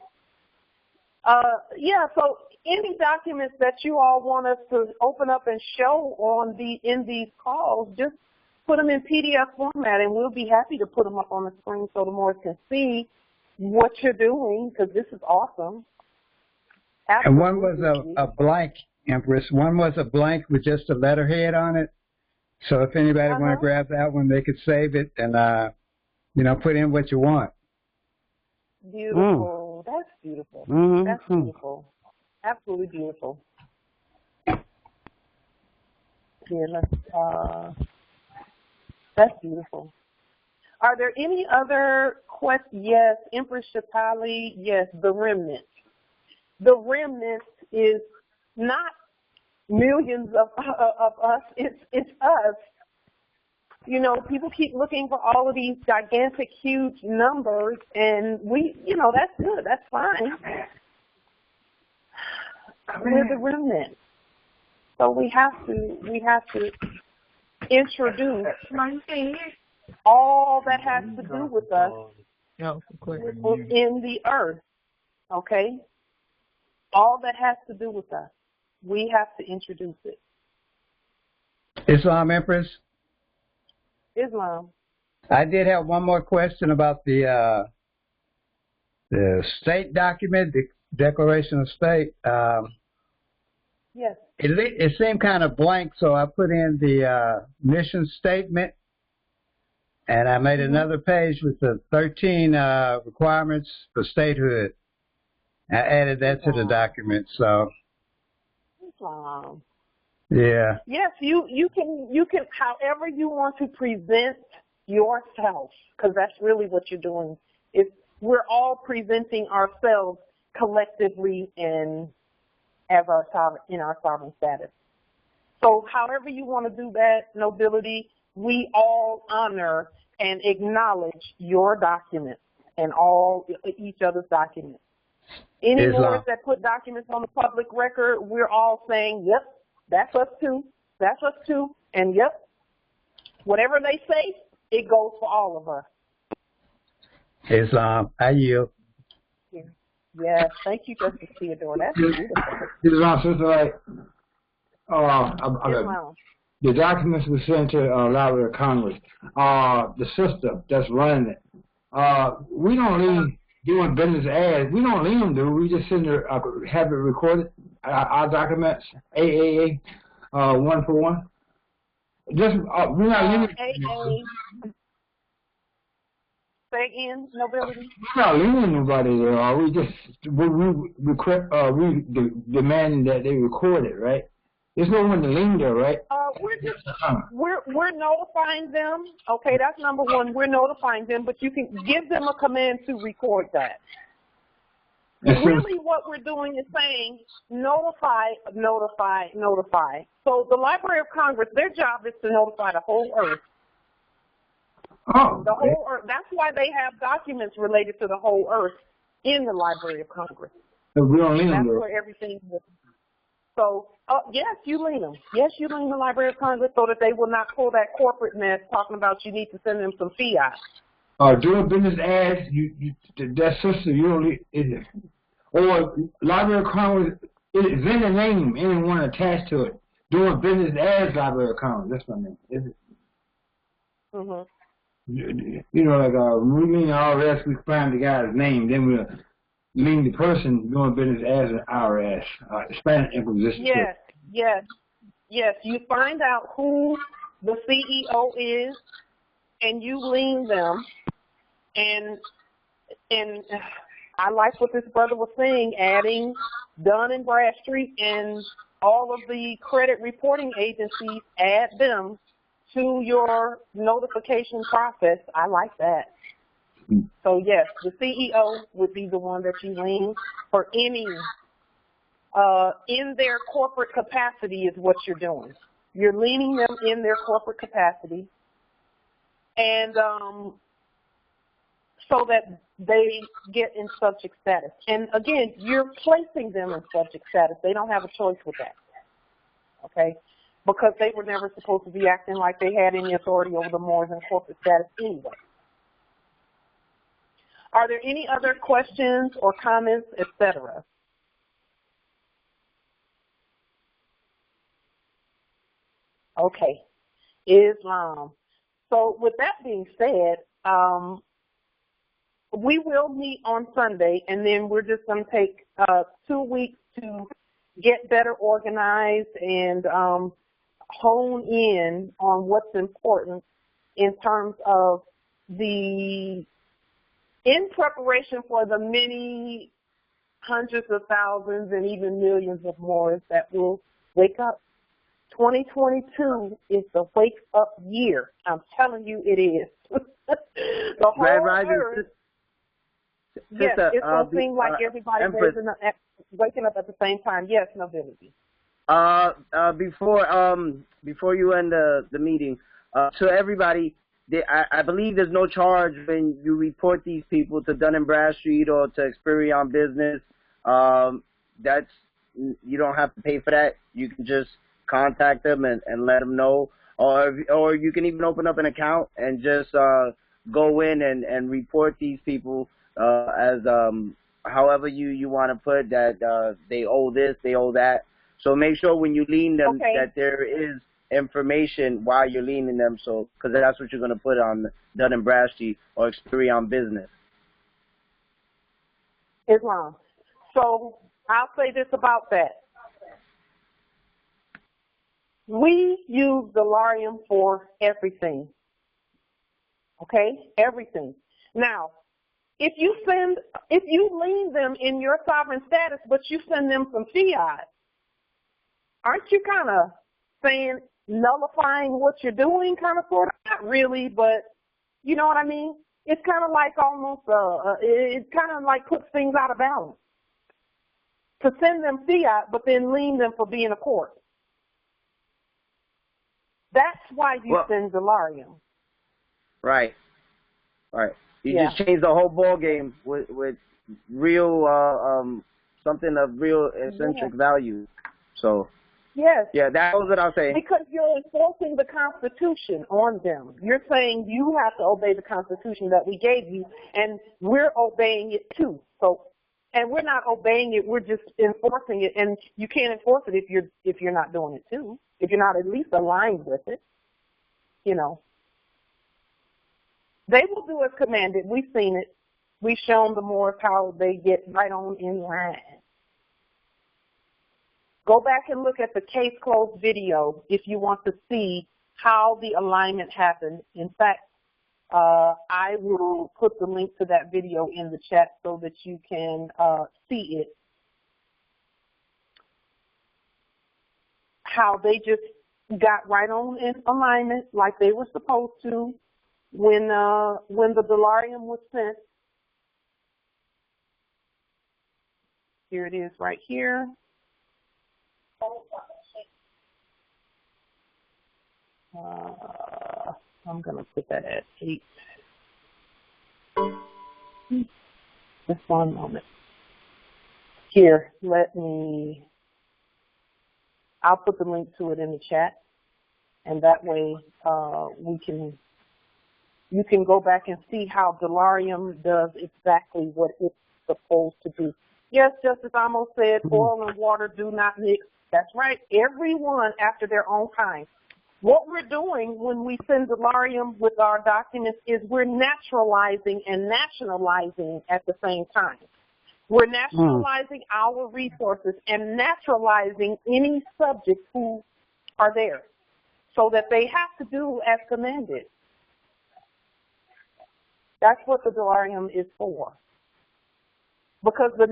Yeah, so any documents that you all want us to open up and show in these calls, just put them in PDF format, and we'll be happy to put them up on the screen so the Moors can see what you're doing, because this is awesome. Absolutely. And one was a blank, Empress. One was a blank with just a letterhead on it. So if anybody want to grab that one, they could save it and, put in what you want. Beautiful. That's beautiful. That's beautiful. Absolutely beautiful. Here, that's beautiful. Are there any other questions? Yes, Empress Shatali, yes, the remnant. The remnant is not millions of us, it's us. You know, people keep looking for all of these gigantic, huge numbers, and that's good, that's fine. We're the remnant. So we have to introduce all that has to do with us in the earth, okay? All that has to do with us, we have to introduce it. Islam Empress? Islam. I did have one more question about the state document, the Declaration of State. Yes. It seemed kind of blank, so I put in the mission statement, and I made another page with the 13 requirements for statehood. I added that to the document, so. Islam. Yeah. Yes, you can however you want to present yourself, because that's really what you're doing. We're all presenting ourselves collectively in our sovereign status. So however you want to do that, nobility, we all honor and acknowledge your documents and each other's documents. Any Moors that put documents on the public record, we're all saying, yep, that's us too, that's us too, and yep, whatever they say, it goes for all of us. Islam, I yield. Yes, thank you, Justice Theodore. That's beautiful. Islam, sister, the documents were sent to Library of Congress. The system that's running it, we don't leave doing business as. We don't leave them, do we? Just send there, have it recorded, our documents, AAA, 1 for 1. Just, we're not leaving. Say again, nobility? We're not leaving nobody there, are we? Just, we demand that they record it, right? There's no one to lean there, right? We're notifying them. Okay, that's number one. We're notifying them, but you can give them a command to record that. Really, what we're doing is saying notify, notify, notify. So the Library of Congress, their job is to notify the whole earth. Oh, the whole earth. That's why they have documents related to the whole earth in the Library of Congress. So we don't lean That's there. where everything is. So, yes, you lean them. Yes, you lean the Library of Congress so that they will not pull that corporate mess talking about you need to send them some fiat. Doing business as, that sister, you don't leave, or Library of Congress, it's in the name, anyone attached to it. Doing business as Library of Congress, that's what I mean. Is it? Mm-hmm. You know, like we lean IRS, we find the guy's name, then we'll lean the person doing business as an IRS, Spanish Inquisition. Yes, yes, yes. You find out who the CEO is, and you lean them. And I like what this brother was saying, adding Dun and Bradstreet and all of the credit reporting agencies, add them to your notification process. I like that. So, yes, the CEO would be the one that you lean for any, in their corporate capacity is what you're doing. You're leaning them in their corporate capacity. and so that they get in subject status. And again, you're placing them in subject status. They don't have a choice with that, okay? Because they were never supposed to be acting like they had any authority over the Moors and corporate status anyway. Are there any other questions or comments, etc.? Okay, Islam. So with that being said, we will meet on Sunday, and then we're just going to take 2 weeks to get better organized and hone in on what's important in terms of in preparation for the many hundreds of thousands and even millions of Moors that will wake up. 2022 is the wake up year. I'm telling you it is. The whole earth. Yes, it's going to seem like everybody waking up at the same time. Yes, nobility. Before you end the meeting, to everybody, I believe there's no charge when you report these people to Dun & Bradstreet or to Experian Business. You don't have to pay for that. You can just contact them and let them know, or you can even open up an account and just go in and report these people as however you want to put that they owe this, they owe that. So make sure when you lien them that there is information while you're liening them, so because that's what you're going to put on Dun & Bradstreet or Experian Business. Islam. So I'll say this about that. We use Allodium for everything. Okay? Everything. Now, if you lien them in your sovereign status, but you send them some fiat, aren't you kind of saying, nullifying what you're doing, kind of, sort of? Not really, but you know what I mean? It's kind of like almost, it kind of like puts things out of balance. To send them fiat, but then lien them for being a court. That's why you send Allodium. Right. Right. You just changed the whole ball game with real something of real eccentric value. So yes. Yeah, that was what I was saying. Because you're enforcing the Constitution on them. You're saying you have to obey the Constitution that we gave you, and we're obeying it too. So, and we're not obeying it, we're just enforcing it, and you can't enforce it if you're not doing it too. If you're not at least aligned with it, you know. They will do as commanded. We've seen it. We've shown the Moors how they get right on in line. Go back and look at the case closed video if you want to see how the alignment happened. In fact, I will put the link to that video in the chat so that you can see it. How they just got right on in alignment like they were supposed to when the Allodium was sent. Here it is right here. I'm going to put that at 8. Just one moment. Here, I'll put the link to it in the chat, and that way you can go back and see how Allodium does exactly what it's supposed to do. Yes, Justice Amos said oil and water do not mix. That's right. Everyone after their own kind. What we're doing when we send Allodium with our documents is we're naturalizing and nationalizing at the same time. We're nationalizing our resources and naturalizing any subjects who are there so that they have to do as commanded. That's what the Allodium is for. Because the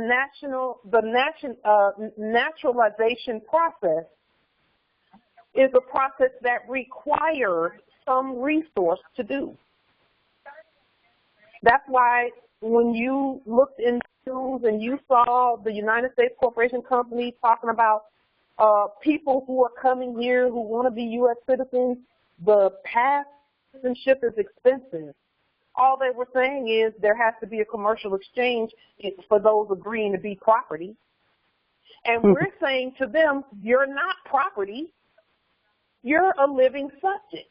naturalization process is a process that requires some resource to do. That's why when you looked in news and you saw the United States Corporation Company talking about people who are coming here who want to be U.S. citizens, the path citizenship is expensive. All they were saying is there has to be a commercial exchange for those agreeing to be property. And we're saying to them, you're not property. You're a living subject.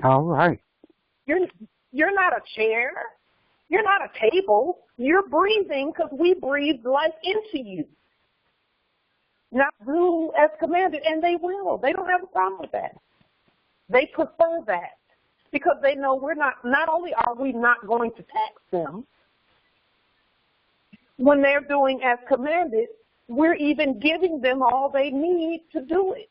All right. You're not a chair. You're not a table. You're breathing because we breathe life into you. Now do as commanded, and they will. They don't have a problem with that. They prefer that because they know we're not only are we not going to tax them, when they're doing as commanded, we're even giving them all they need to do it.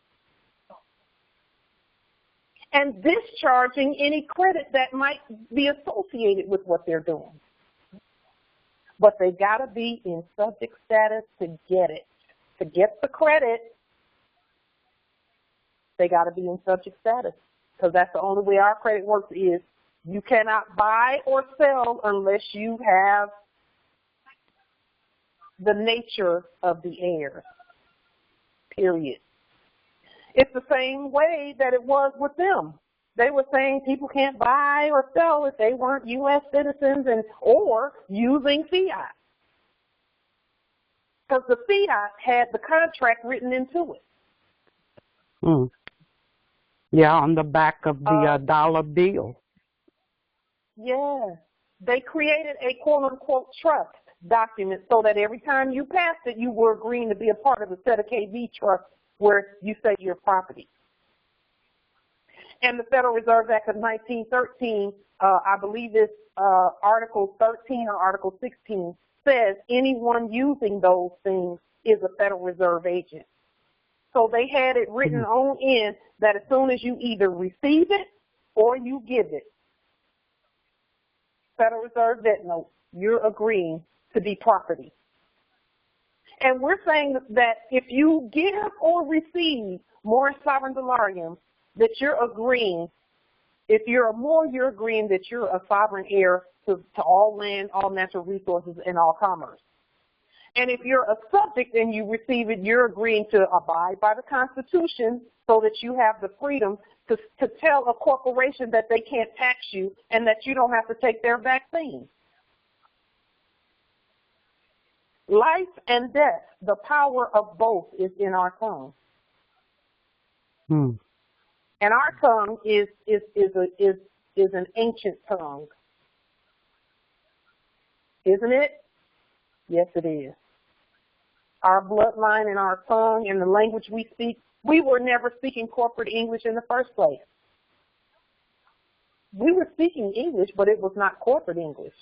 And discharging any credit that might be associated with what they're doing. But they got to be in subject status to get it. To get the credit, they got to be in subject status. Because that's the only way our credit works is you cannot buy or sell unless you have the nature of the heir, period. It's the same way that it was with them. They were saying people can't buy or sell if they weren't U.S. citizens or using fiat. Because the fiat had the contract written into it. Yeah, on the back of the dollar bill. Yeah. They created a quote-unquote trust document so that every time you passed it, you were agreeing to be a part of the set of KB trust where you say you're property. And the Federal Reserve Act of 1913, I believe it's Article 13 or Article 16, says anyone using those things is a Federal Reserve agent. So they had it written on in that as soon as you either receive it or you give it, Federal Reserve debt note, you're agreeing to be property. And we're saying that if you give or receive Moorish sovereign delarium, that you're agreeing, if you're a Moor, you're agreeing that you're a sovereign heir to all land, all natural resources, and all commerce. And if you're a subject and you receive it, you're agreeing to abide by the Constitution so that you have the freedom to tell a corporation that they can't tax you and that you don't have to take their vaccine. Life and death, the power of both is in our tongue. And our tongue is an ancient tongue. Isn't it? Yes, it is. Our bloodline and our tongue and the language we speak, we were never speaking corporate English in the first place. We were speaking English, but it was not corporate English.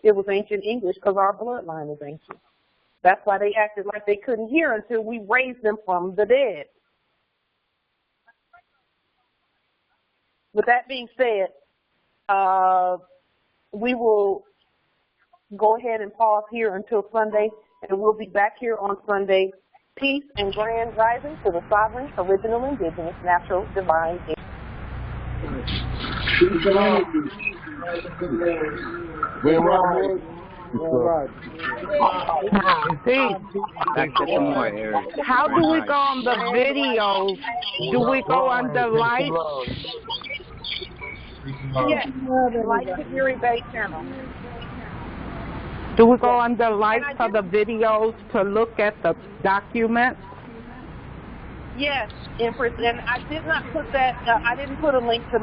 It was ancient English because our bloodline is ancient. That's why they acted like they couldn't hear until we raised them from the dead. With that being said, we will go ahead and pause here until Sunday, and we'll be back here on Sunday. Peace and grand rising to the sovereign, original, indigenous, natural, divine. How do we go on the videos? Do we go on the light? Yes, like the Georamur channel. Do we go on the light for the videos to look at the documents? Yes, Empress, and I did not put that. I didn't put a link to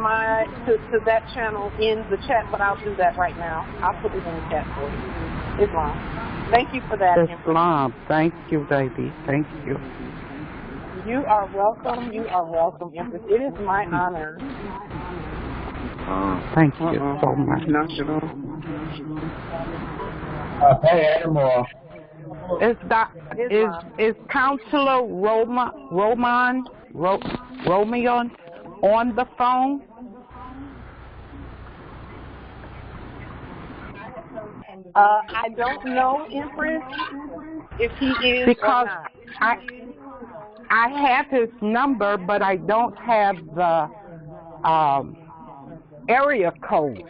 that channel in the chat, but I'll do that right now. I'll put it in the chat for you. Islam. Thank you for that, Empress. Islam. Thank you, baby. Thank you. You are welcome. You are welcome, Empress. It is my honor. Thank you so much. Hey, Animal. Is Counselor Roman on the phone? I don't know, Empress, if he is because or not. I have his number, but I don't have the area code.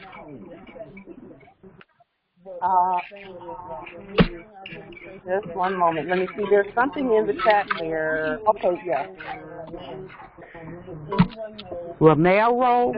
Just one moment. Let me see. There's something in the chat there. Okay, yes. Romeo?